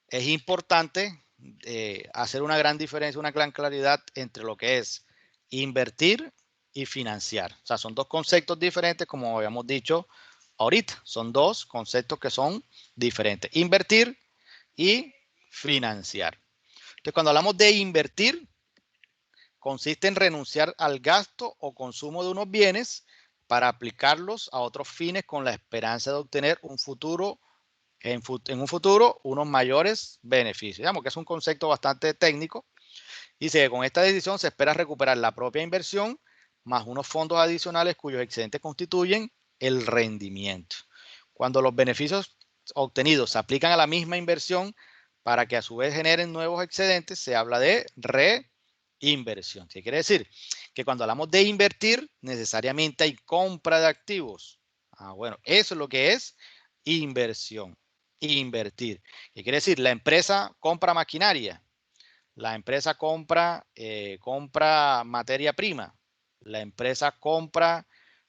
es importante hacer una gran diferencia, una gran claridad entre lo que es invertir y financiar. O sea, son 2 conceptos diferentes, como habíamos dicho ahorita. Son 2 conceptos que son diferentes. Invertir y financiar. Entonces, cuando hablamos de invertir, consiste en renunciar al gasto o consumo de unos bienes para aplicarlos a otros fines con la esperanza de obtener un futuro en un futuro unos mayores beneficios. Digamos que es un concepto bastante técnico. Dice que con esta decisión se espera recuperar la propia inversión más unos fondos adicionales cuyos excedentes constituyen el rendimiento. Cuando los beneficios obtenidos se aplican a la misma inversión para que a su vez generen nuevos excedentes, se habla de reinversión. ¿Qué quiere decir? Que cuando hablamos de invertir, necesariamente hay compra de activos. Bueno, eso es lo que es inversión. Invertir. ¿Qué quiere decir? La empresa compra maquinaria, la empresa compra materia prima, la empresa compra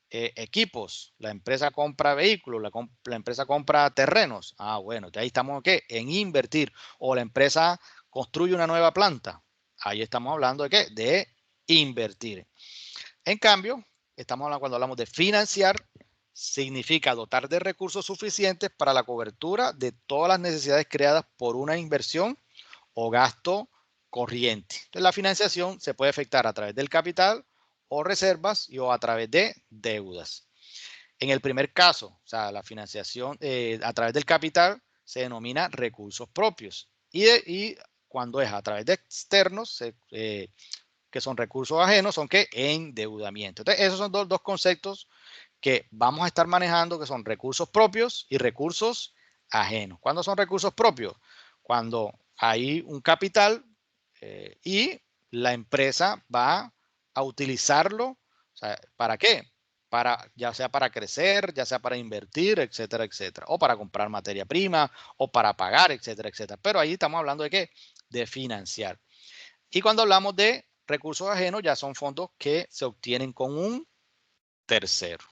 equipos, la empresa compra vehículos, la empresa compra terrenos. Bueno, ahí estamos ¿qué? En invertir. O la empresa construye una nueva planta. Ahí estamos hablando de ¿qué? De invertir. En cambio, cuando hablamos de financiar, significa dotar de recursos suficientes para la cobertura de todas las necesidades creadas por una inversión o gasto corriente. Entonces, la financiación se puede efectuar a través del capital o reservas o a través de deudas. En el primer caso, o sea, la financiación a través del capital se denomina recursos propios y cuando es a través de externos, que son recursos ajenos, son ¿qué? Endeudamiento. Entonces, esos son dos conceptos que vamos a estar manejando, que son recursos propios y recursos ajenos. ¿Cuándo son recursos propios? Cuando hay un capital y la empresa va a utilizarlo, o sea, ¿para qué? Ya sea para crecer, ya sea para invertir, etcétera, etcétera. O para comprar materia prima, o para pagar, etcétera, etcétera. Pero ahí estamos hablando de qué? De financiar. Y cuando hablamos de recursos ajenos, ya son fondos que se obtienen con un tercero.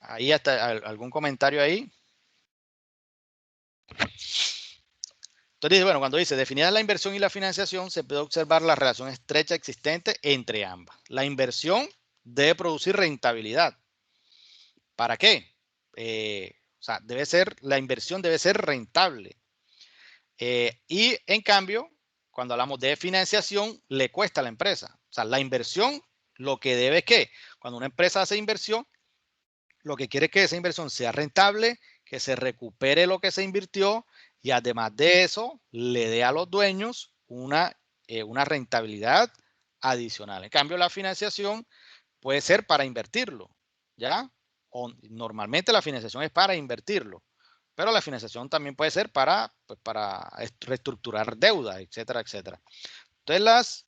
Ahí hasta algún comentario ahí. Entonces, bueno, cuando dice definida la inversión y la financiación, se puede observar la relación estrecha existente entre ambas. La inversión debe producir rentabilidad. ¿Para qué? O sea, la inversión debe ser rentable. Y en cambio, cuando hablamos de financiación, le cuesta a la empresa. O sea, la inversión, lo que debe es que cuando una empresa hace inversión, lo que quiere es que esa inversión sea rentable, que se recupere lo que se invirtió y además de eso, le dé a los dueños una rentabilidad adicional. En cambio, la financiación puede ser para invertirlo, ¿ya? O normalmente la financiación es para invertirlo, pero la financiación también puede ser pues, para reestructurar deuda, etcétera, etcétera. Entonces,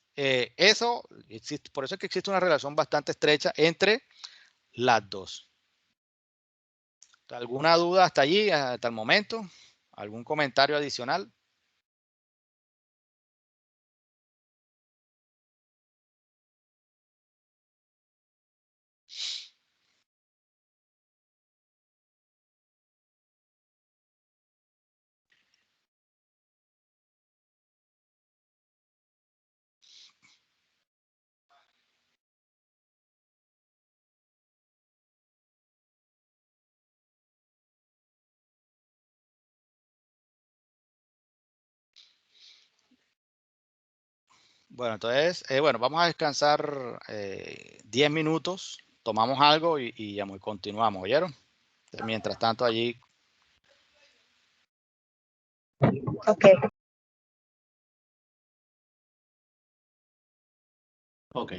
por eso es que existe una relación bastante estrecha entre las dos. ¿Alguna duda hasta allí, hasta el momento? ¿Algún comentario adicional? Bueno, entonces, bueno, vamos a descansar 10 minutos, tomamos algo y ya muy continuamos, ¿oyeron? Mientras tanto, allí Ok. Ok.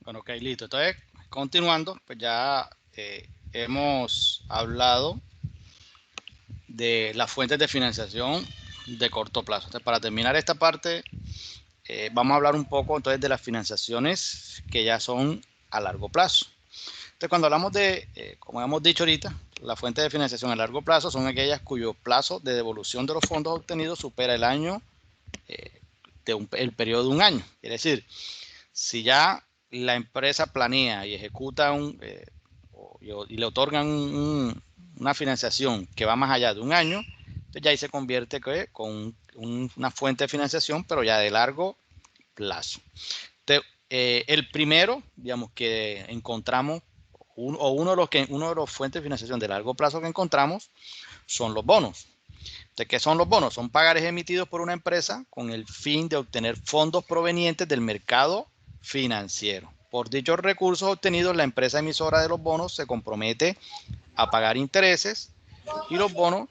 Bueno, ok, listo. Entonces, continuando, pues ya hemos hablado de las fuentes de financiación de corto plazo. Entonces, para terminar esta parte, vamos a hablar un poco entonces de las financiaciones que ya son a largo plazo. Entonces, cuando hablamos de, como hemos dicho ahorita, las fuentes de financiación a largo plazo son aquellas cuyo plazo de devolución de los fondos obtenidos supera el año, el periodo de un año. Es decir, si ya la empresa planea y ejecuta y le otorgan una financiación que va más allá de un año, entonces ya ahí se convierte con una fuente de financiación, pero ya de largo plazo. Entonces, el primero, digamos, que encontramos, uno de los fuentes de financiación de largo plazo que encontramos son los bonos. Entonces, ¿qué son los bonos? Son pagares emitidos por una empresa con el fin de obtener fondos provenientes del mercado financiero. Por dichos recursos obtenidos, la empresa emisora de los bonos se compromete a pagar intereses y los bonos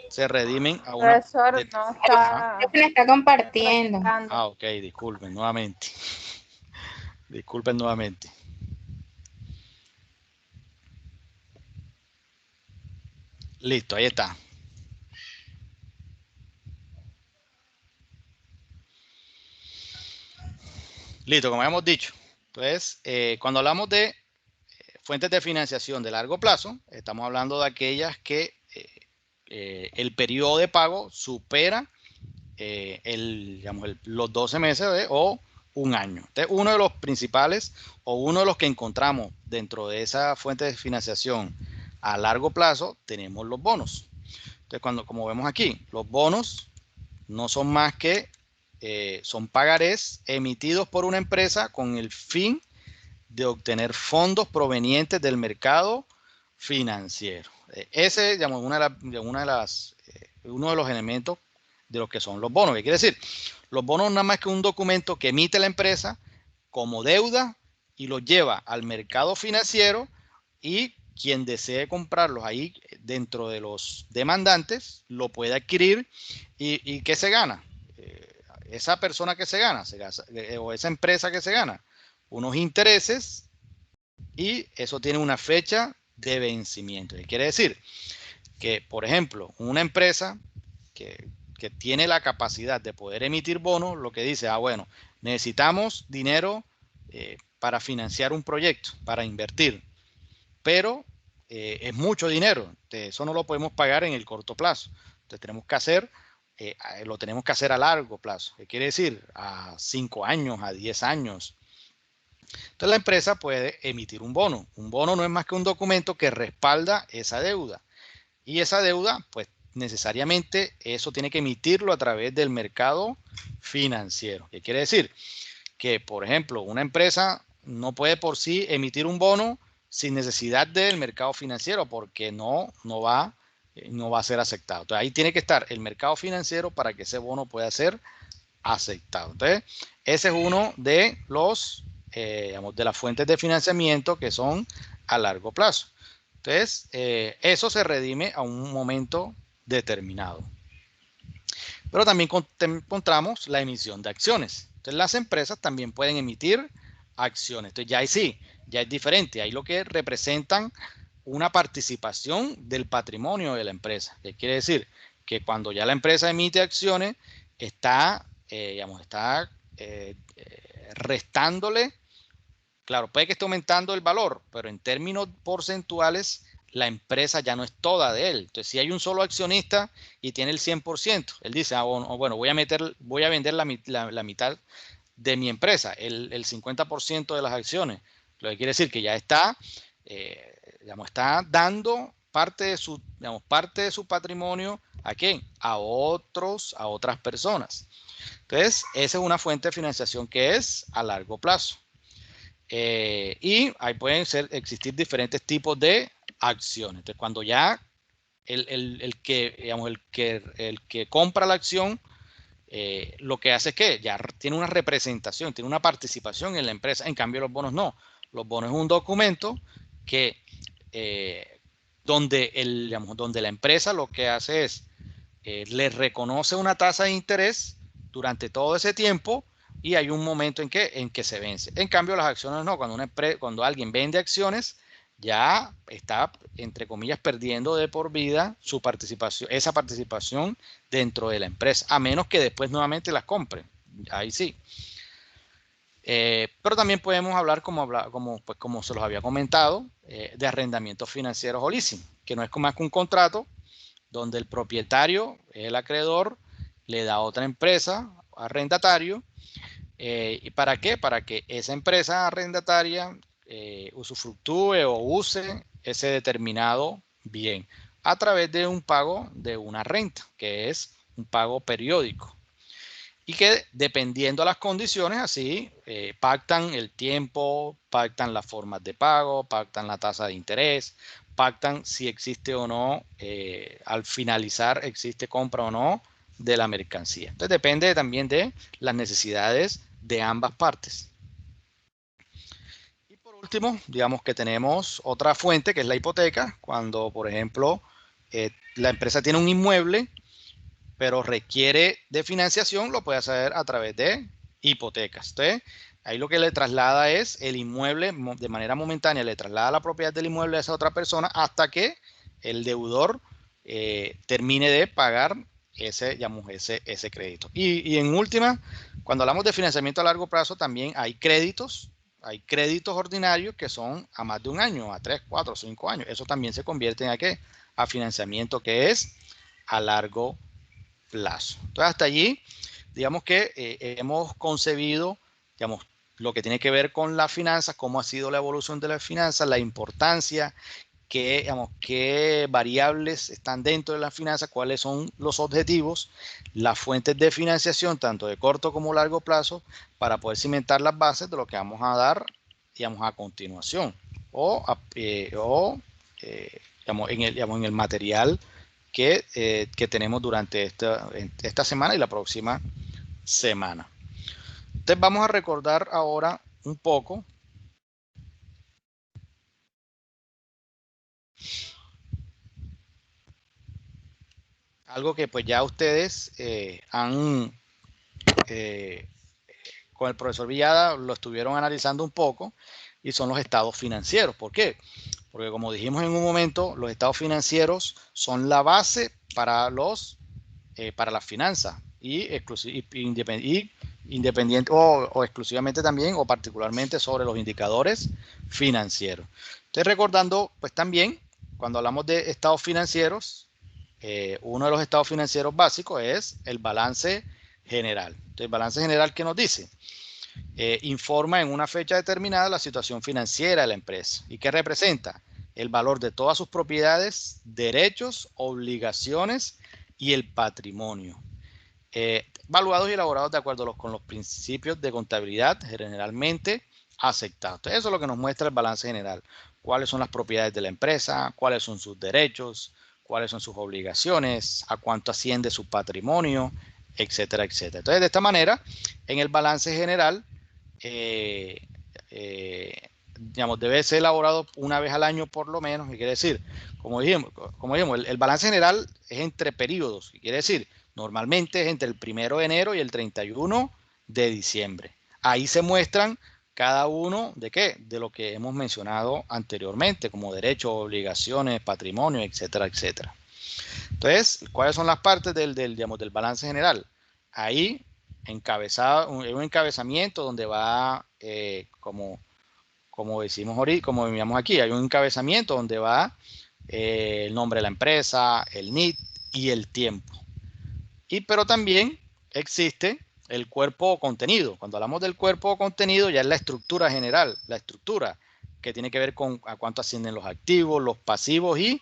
se redimen a una... Profesor, no está. Creo que me está compartiendo. Ah, ok, disculpen nuevamente. Disculpen nuevamente. Listo, ahí está. Listo, como habíamos dicho. Entonces, cuando hablamos de fuentes de financiación de largo plazo, estamos hablando de aquellas que el periodo de pago supera los 12 meses o un año. Entonces, uno de los principales o uno de los que encontramos dentro de esa fuente de financiación a largo plazo, tenemos los bonos. Entonces, como vemos aquí, los bonos no son más que son pagarés emitidos por una empresa con el fin de obtener fondos provenientes del mercado financiero. Ese es, digamos, uno de los elementos de lo que son los bonos. ¿Qué quiere decir? Los bonos nada más que un documento que emite la empresa como deuda y lo lleva al mercado financiero, y quien desee comprarlos ahí dentro de los demandantes lo puede adquirir. ¿Y qué se gana? Esa persona que se gana, o esa empresa que se gana unos intereses, y eso tiene una fecha de vencimiento. ¿Qué quiere decir? Que, por ejemplo, una empresa que tiene la capacidad de poder emitir bonos, lo que dice, bueno, necesitamos dinero para financiar un proyecto, para invertir, pero es mucho dinero, eso no lo podemos pagar en el corto plazo. Entonces tenemos que hacer, lo tenemos que hacer a largo plazo. ¿Qué quiere decir? A 5 años, a 10 años. Entonces la empresa puede emitir un bono. Un bono no es más que un documento que respalda esa deuda. Y esa deuda, pues necesariamente eso tiene que emitirlo a través del mercado financiero. ¿Qué quiere decir? Que, por ejemplo, una empresa no puede por sí emitir un bono sin necesidad del mercado financiero, porque no va a ser aceptado. Entonces ahí tiene que estar el mercado financiero para que ese bono pueda ser aceptado. Entonces, ese es uno de los de las fuentes de financiamiento que son a largo plazo. Entonces, eso se redime a un momento determinado. Pero también encontramos la emisión de acciones. Entonces, las empresas también pueden emitir acciones. Entonces, ya ahí sí, ya es diferente. Ahí lo que representan una participación del patrimonio de la empresa. ¿Qué quiere decir? Que cuando ya la empresa emite acciones, está restándole. Claro, puede que esté aumentando el valor, pero en términos porcentuales, la empresa ya no es toda de él. Entonces, si hay un solo accionista y tiene el 100%, él dice, bueno, voy a vender la mitad de mi empresa, el 50% de las acciones. Lo que quiere decir que ya está, está dando parte de su patrimonio ¿a quién? A otras personas. Entonces, esa es una fuente de financiación que es a largo plazo. Y ahí pueden existir diferentes tipos de acciones. Entonces, cuando ya el que compra la acción, lo que hace es que ya tiene una representación, tiene una participación en la empresa. En cambio, los bonos no. Los bonos es un documento que donde la empresa lo que hace es le reconoce una tasa de interés durante todo ese tiempo y hay un momento en que se vence. En cambio, las acciones no. Cuando alguien vende acciones, ya está, entre comillas, perdiendo de por vida su participación, esa participación dentro de la empresa, a menos que después nuevamente las compre. Ahí sí. Pero también podemos hablar, como se los había comentado, de arrendamientos financieros o leasing, que no es más que un contrato donde el propietario, el acreedor, le da a otra empresa, arrendatario. ¿Y para qué? Para que esa empresa arrendataria usufructúe o use ese determinado bien a través de un pago de una renta, que es un pago periódico. Y que dependiendo de las condiciones, así pactan el tiempo, pactan las formas de pago, pactan la tasa de interés, pactan si existe o no, al finalizar existe compra o no de la mercancía. Entonces depende también de las necesidades de ambas partes. Y por último, digamos que tenemos otra fuente que es la hipoteca. Cuando, por ejemplo, la empresa tiene un inmueble, pero requiere de financiación, lo puede hacer a través de hipotecas. Entonces, ahí lo que le traslada es el inmueble de manera momentánea, le traslada la propiedad del inmueble a esa otra persona hasta que el deudor termine de pagar ese crédito. Y en última, cuando hablamos de financiamiento a largo plazo, también hay créditos ordinarios que son a más de un año, a 3, 4, 5 años. Eso también se convierte en ¿qué? A financiamiento que es a largo plazo. Entonces, hasta allí, digamos que hemos concebido, digamos, lo que tiene que ver con las finanzas, cómo ha sido la evolución de las finanzas, la importancia, qué variables están dentro de las finanzas, cuáles son los objetivos, las fuentes de financiación, tanto de corto como largo plazo, para poder cimentar las bases de lo que vamos a dar, digamos, a continuación, digamos, en el material que tenemos durante esta semana y la próxima semana. Entonces vamos a recordar ahora un poco algo que pues ya ustedes con el profesor Villada lo estuvieron analizando un poco, y son los estados financieros. ¿Por qué? Porque como dijimos en un momento, los estados financieros son la base para las finanzas y independiente o exclusivamente también o particularmente sobre los indicadores financieros. Entonces, recordando pues también cuando hablamos de estados financieros, uno de los estados financieros básicos es el balance general. Entonces, el balance general, ¿qué nos dice? Informa en una fecha determinada la situación financiera de la empresa. ¿Y qué representa? El valor de todas sus propiedades, derechos, obligaciones y el patrimonio. Evaluados y elaborados de acuerdo con los principios de contabilidad generalmente aceptados. Entonces, eso es lo que nos muestra el balance general. ¿Cuáles son las propiedades de la empresa? ¿Cuáles son sus derechos? ¿Cuáles son sus obligaciones? ¿A cuánto asciende su patrimonio? Etcétera, etcétera. Entonces, de esta manera, en el balance general, digamos, debe ser elaborado una vez al año por lo menos. ¿Qué quiere decir? Como dijimos, el balance general es entre periodos. ¿Qué quiere decir? Normalmente es entre el 1 de enero y el 31 de diciembre. Ahí se muestran cada uno de qué, de lo que hemos mencionado anteriormente, como derechos, obligaciones, patrimonio, etcétera, etcétera. Entonces, ¿cuáles son las partes digamos, del balance general? Ahí, un encabezamiento donde va, como decimos ahorita, como veíamos aquí, hay un encabezamiento donde va el nombre de la empresa, el NIT y el tiempo. Pero también existe el cuerpo o contenido. Cuando hablamos del cuerpo o contenido, ya es la estructura general, la estructura que tiene que ver con a cuánto ascienden los activos, los pasivos y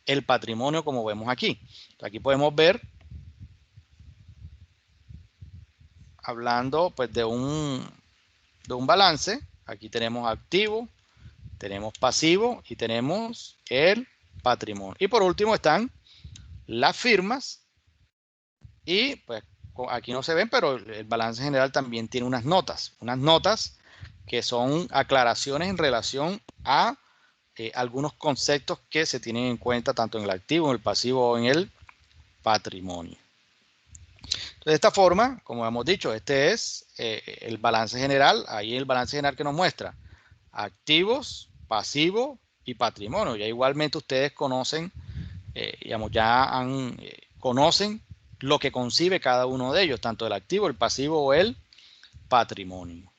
el patrimonio, como vemos aquí. Aquí podemos ver, hablando pues de un balance, aquí tenemos activo, tenemos pasivo y tenemos el patrimonio. Y por último están las firmas. Y pues aquí no se ven, pero el balance general también tiene unas notas que son aclaraciones en relación a algunos conceptos que se tienen en cuenta tanto en el activo, en el pasivo o en el patrimonio. Entonces, de esta forma, como hemos dicho, este es el balance general. Ahí el balance general que nos muestra activos, pasivos y patrimonio. Ya igualmente ustedes conocen, digamos, conocen lo que concibe cada uno de ellos, tanto el activo, el pasivo o el patrimonio.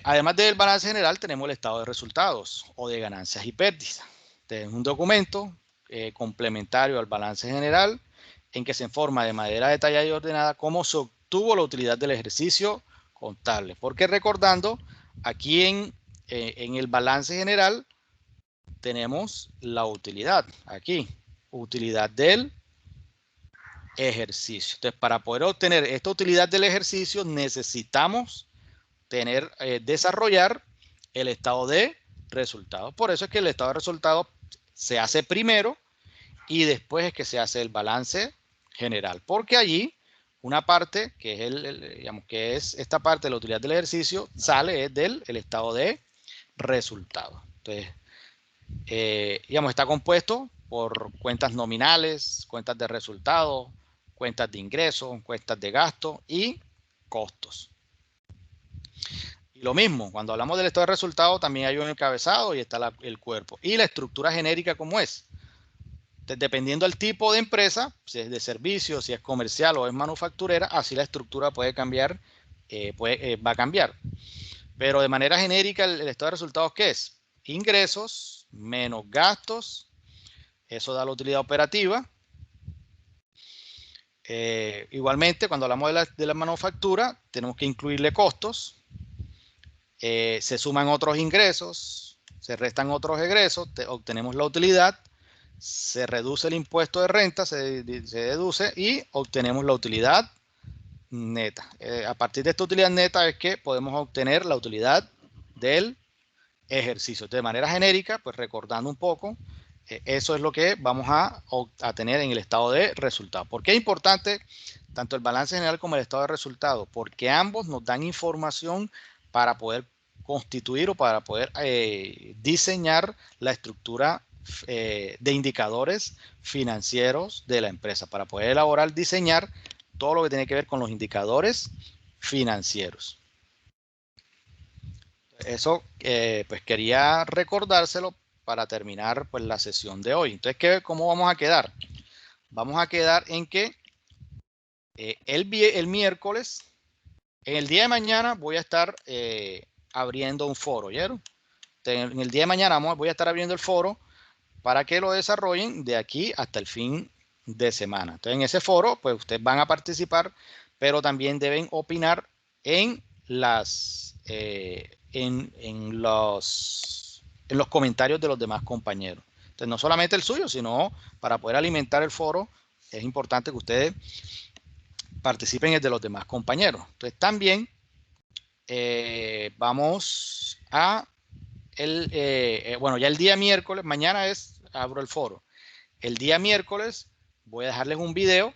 Además del balance general, tenemos el estado de resultados o de ganancias y pérdidas. Este es un documento complementario al balance general en que se informa de manera detallada y ordenada cómo se obtuvo la utilidad del ejercicio contable. Porque recordando, aquí en el balance general tenemos la utilidad. Aquí, utilidad del ejercicio. Entonces, para poder obtener esta utilidad del ejercicio, necesitamos desarrollar el estado de resultados. Por eso es que el estado de resultados se hace primero y después es que se hace el balance general, porque allí una parte que es digamos que es esta parte de la utilidad del ejercicio sale del estado de resultados. Entonces, digamos, está compuesto por cuentas nominales, cuentas de resultados, cuentas de ingresos, cuentas de gasto y costos. Y lo mismo, cuando hablamos del estado de resultados también hay un encabezado y está el cuerpo. Y la estructura genérica, ¿cómo es? Dependiendo del tipo de empresa, si es de servicio, si es comercial o es manufacturera, así la estructura puede cambiar, va a cambiar. Pero de manera genérica, el estado de resultados, ¿qué es? Ingresos menos gastos, eso da la utilidad operativa. Igualmente, cuando hablamos de la manufactura, tenemos que incluirle costos. Se suman otros ingresos, se restan otros egresos, obtenemos la utilidad. Se reduce el impuesto de renta, se deduce y obtenemos la utilidad neta. A partir de esta utilidad neta es que podemos obtener la utilidad del ejercicio. De manera genérica, pues recordando un poco, eso es lo que vamos a tener en el estado de resultados. ¿Por qué es importante tanto el balance general como el estado de resultados? Porque ambos nos dan información para poder constituir o para poder diseñar la estructura de indicadores financieros de la empresa, para poder elaborar, diseñar todo lo que tiene que ver con los indicadores financieros. Eso pues quería recordárselo para terminar pues la sesión de hoy. Entonces, ¿cómo vamos a quedar? Vamos a quedar en que el miércoles, en el día de mañana voy a estar abriendo un foro, ¿oyeron? En el día de mañana voy a estar abriendo el foro para que lo desarrollen de aquí hasta el fin de semana. Entonces, en ese foro, pues ustedes van a participar, pero también deben opinar en en los comentarios de los demás compañeros. Entonces, no solamente el suyo, sino para poder alimentar el foro, es importante que ustedes participen en el de los demás compañeros. Entonces, también vamos a bueno, ya el día miércoles, mañana abro el foro. El día miércoles voy a dejarles un video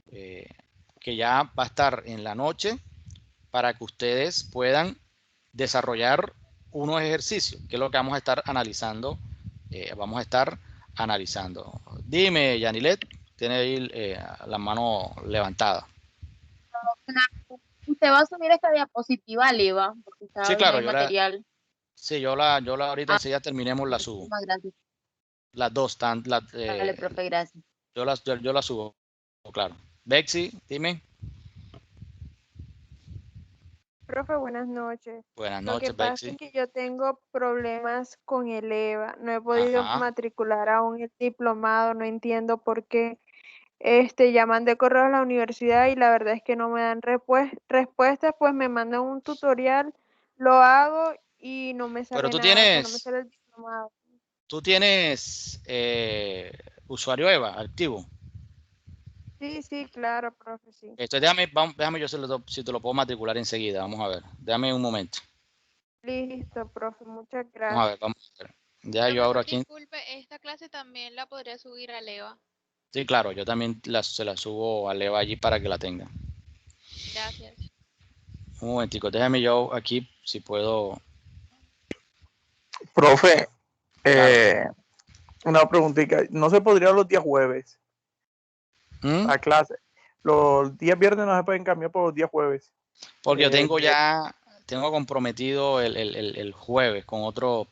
que ya va a estar en la noche para que ustedes puedan desarrollar unos ejercicios, que es lo que vamos a estar analizando. Dime, Yanilet, tiene ahí la mano levantada. Usted va a subir esta diapositiva, Liva, porque está Sí, viendo claro, el material. yo ahorita enseguida terminemos la subo. Muchísimas gracias. Las dos están. Vale, profe, gracias. Yo la subo, claro. Bexy, dime. Profe, buenas noches. Buenas Lo que noches, pasa Bexy. es que yo tengo problemas con el EVA. No he podido matricular aún el diplomado, no entiendo por qué. Ya mandé correo a la universidad y la verdad es que no me dan respuestas, pues me mandan un tutorial, lo hago y no me sale Pero tú nada, o sea, no me sale el diplomado. ¿Tú tienes usuario EVA activo? Sí, claro, profe, sí. Entonces déjame yo si te lo puedo matricular enseguida. Vamos a ver. Déjame un momento. Listo, profe, muchas gracias. Vamos a ver, vamos a ver. Ya yo abro aquí. Disculpe, esta clase también la podría subir a Leva. Sí, claro, yo también se la subo a Leva allí para que la tenga. Gracias. Un momentico, déjame yo aquí si puedo. Profe, una preguntita. ¿No se podría los días jueves? La clase. Los días viernes no se pueden cambiar por los días jueves. Porque yo tengo comprometido el jueves con otro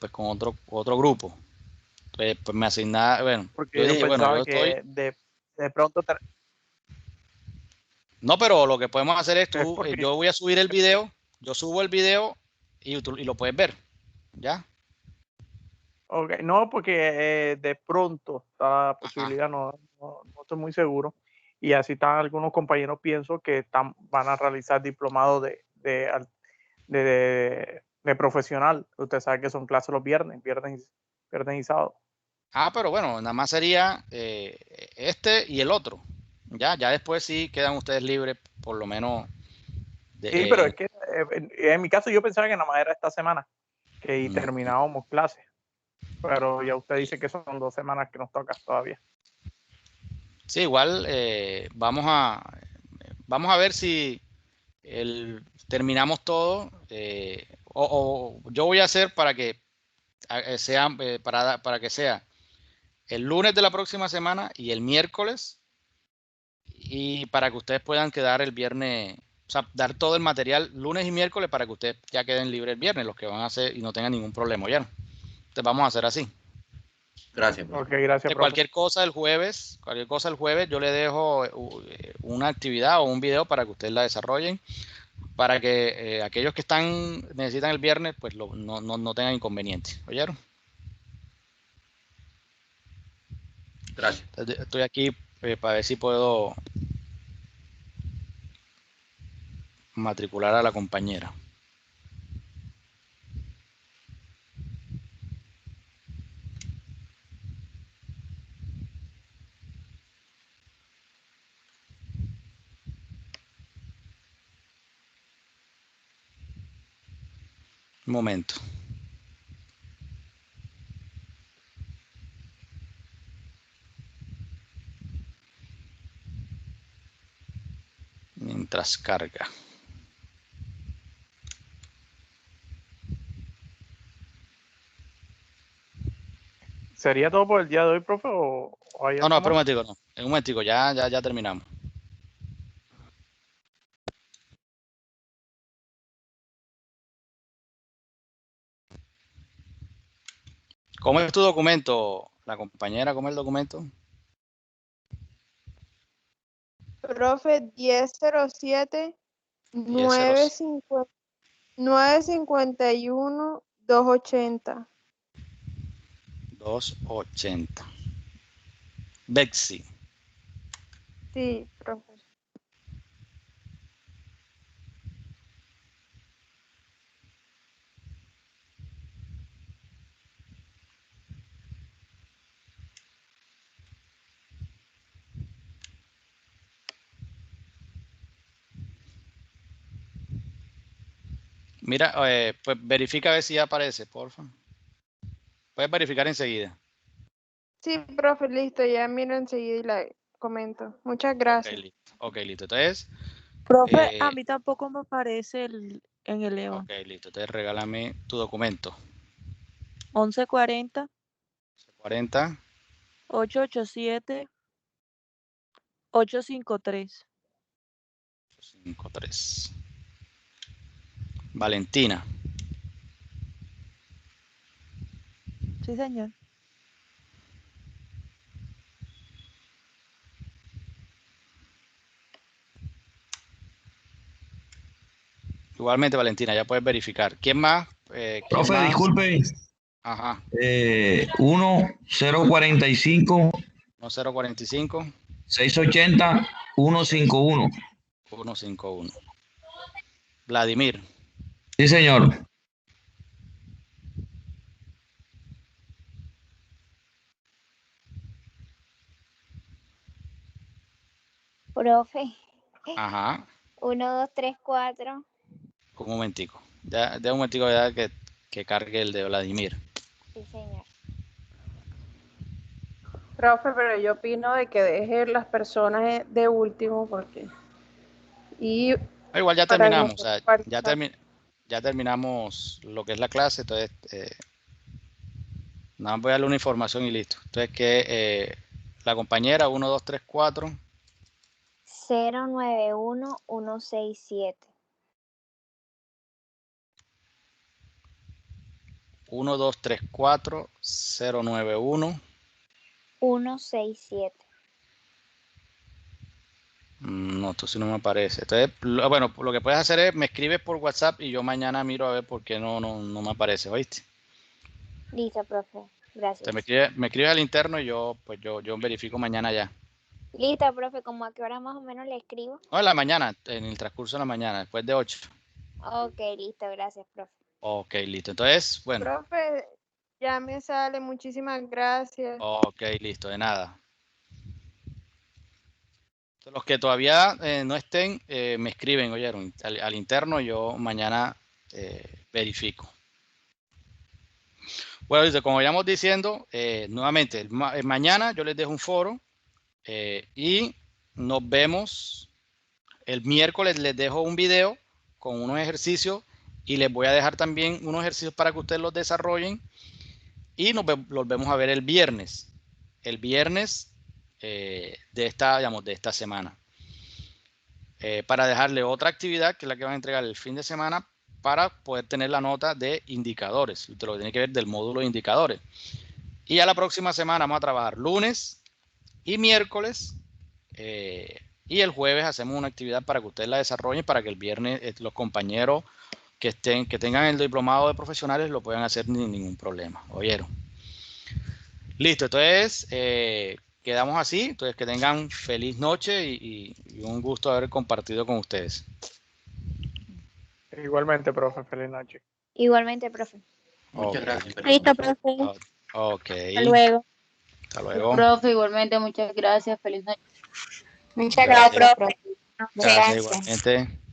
grupo. Pues me asignaba, bueno, porque yo dije, bueno, yo que estoy... de pronto... No, pero lo que podemos hacer es, porque... yo voy a subir el video, yo subo el video y lo puedes ver, ¿ya? Ok, no, porque de pronto la posibilidad, no estoy muy seguro, y así están algunos compañeros, pienso que van a realizar diplomados de profesional. Usted sabe que son clases los viernes y sábado. Ah, pero bueno, nada más sería este y el otro. Ya después sí quedan ustedes libres, por lo menos. Sí, pero es que en mi caso yo pensaba que nada más era esta semana que terminábamos clases, pero ya usted dice que son 2 semanas que nos toca todavía. Sí, igual vamos a ver si terminamos todo, o yo voy a hacer para que sea para que sea el lunes de la próxima semana y el miércoles, y para que ustedes puedan quedar el viernes, o sea, dar todo el material lunes y miércoles para que ustedes ya queden libres el viernes, los que van a hacer, y no tengan ningún problema, ¿ya? Entonces vamos a hacer así. Gracias, profe. Okay, gracias, profe. Cualquier cosa el jueves, yo le dejo una actividad o un video para que ustedes la desarrollen, para que aquellos que necesitan el viernes, pues no tengan inconveniente. ¿Oyeron? Gracias. Estoy aquí para ver si puedo matricular a la compañera. Un momento. Mientras carga. ¿Sería todo por el día de hoy, profe? ¿O hay No, algo más? no. En un momentico, ya terminamos. ¿Cómo es tu documento? La compañera, ¿cómo es el documento? Profe, 1007 951 280. 280. Bexi. Sí, profe. Mira, pues verifica a ver si ya aparece, porfa. Puedes verificar enseguida. Sí, profe, listo, ya miro enseguida y la comento. Muchas gracias. Ok, listo. Entonces, Profe, a mí tampoco me aparece en el EVA. ok, listo. Entonces, regálame tu documento. 1140. 40. 887. 853. 853. Valentina. Sí, señor. Igualmente, Valentina, ya puedes verificar. ¿Quién más? Profe, disculpe. Ajá. 1045. 1045. 680. 151. 151. Vladimir. Sí, señor. Profe. Ajá. 1, 2, 3, 4. Un momentico. Ya un momentico ya que cargue el de Vladimir. Sí, señor. Profe, pero yo opino de que deje las personas de último porque... Igual ya terminamos, o sea, ya terminamos lo que es la clase, entonces nada más voy a darle una información y listo. Entonces que la compañera 1, 2, 3, 4 091167. 1234091. 167. No, esto sí no me aparece. Entonces, bueno, lo que puedes hacer es me escribes por WhatsApp y yo mañana miro a ver por qué no me aparece, ¿oíste? Listo, profe. Gracias. Entonces me escribes al interno y yo verifico mañana ya. Listo, profe. ¿Cómo a qué hora más o menos le escribo? No, en la mañana, en el transcurso de la mañana, después de 8. Ok, listo. Gracias, profe. Ok, listo. Entonces, bueno. Profe, ya me sale. Muchísimas gracias. Ok, listo, de nada. Los que todavía no estén, me escriben, oyeron, al interno, yo mañana verifico. Bueno, listo, como íbamos diciendo, nuevamente, mañana yo les dejo un foro y nos vemos el miércoles. Les dejo un video con unos ejercicios y les voy a dejar también unos ejercicios para que ustedes los desarrollen y los vemos a ver el viernes. El viernes de esta semana. Para dejarle otra actividad que es la que van a entregar el fin de semana para poder tener la nota de indicadores. Usted lo tiene que ver del módulo de indicadores. Y a la próxima semana vamos a trabajar lunes y miércoles. Y el jueves hacemos una actividad para que ustedes la desarrollen, para que el viernes los compañeros que tengan el diplomado de profesionales lo puedan hacer sin ningún problema. ¿Oyeron? Listo, entonces quedamos así. Entonces que tengan feliz noche y un gusto haber compartido con ustedes. Igualmente, profe, feliz noche. Igualmente, profe. Muchas gracias. Listo, profe. Ok. Hasta luego. Hasta luego. Profe, igualmente, muchas gracias. Feliz noche. Muchas gracias, profe. Gracias, igualmente.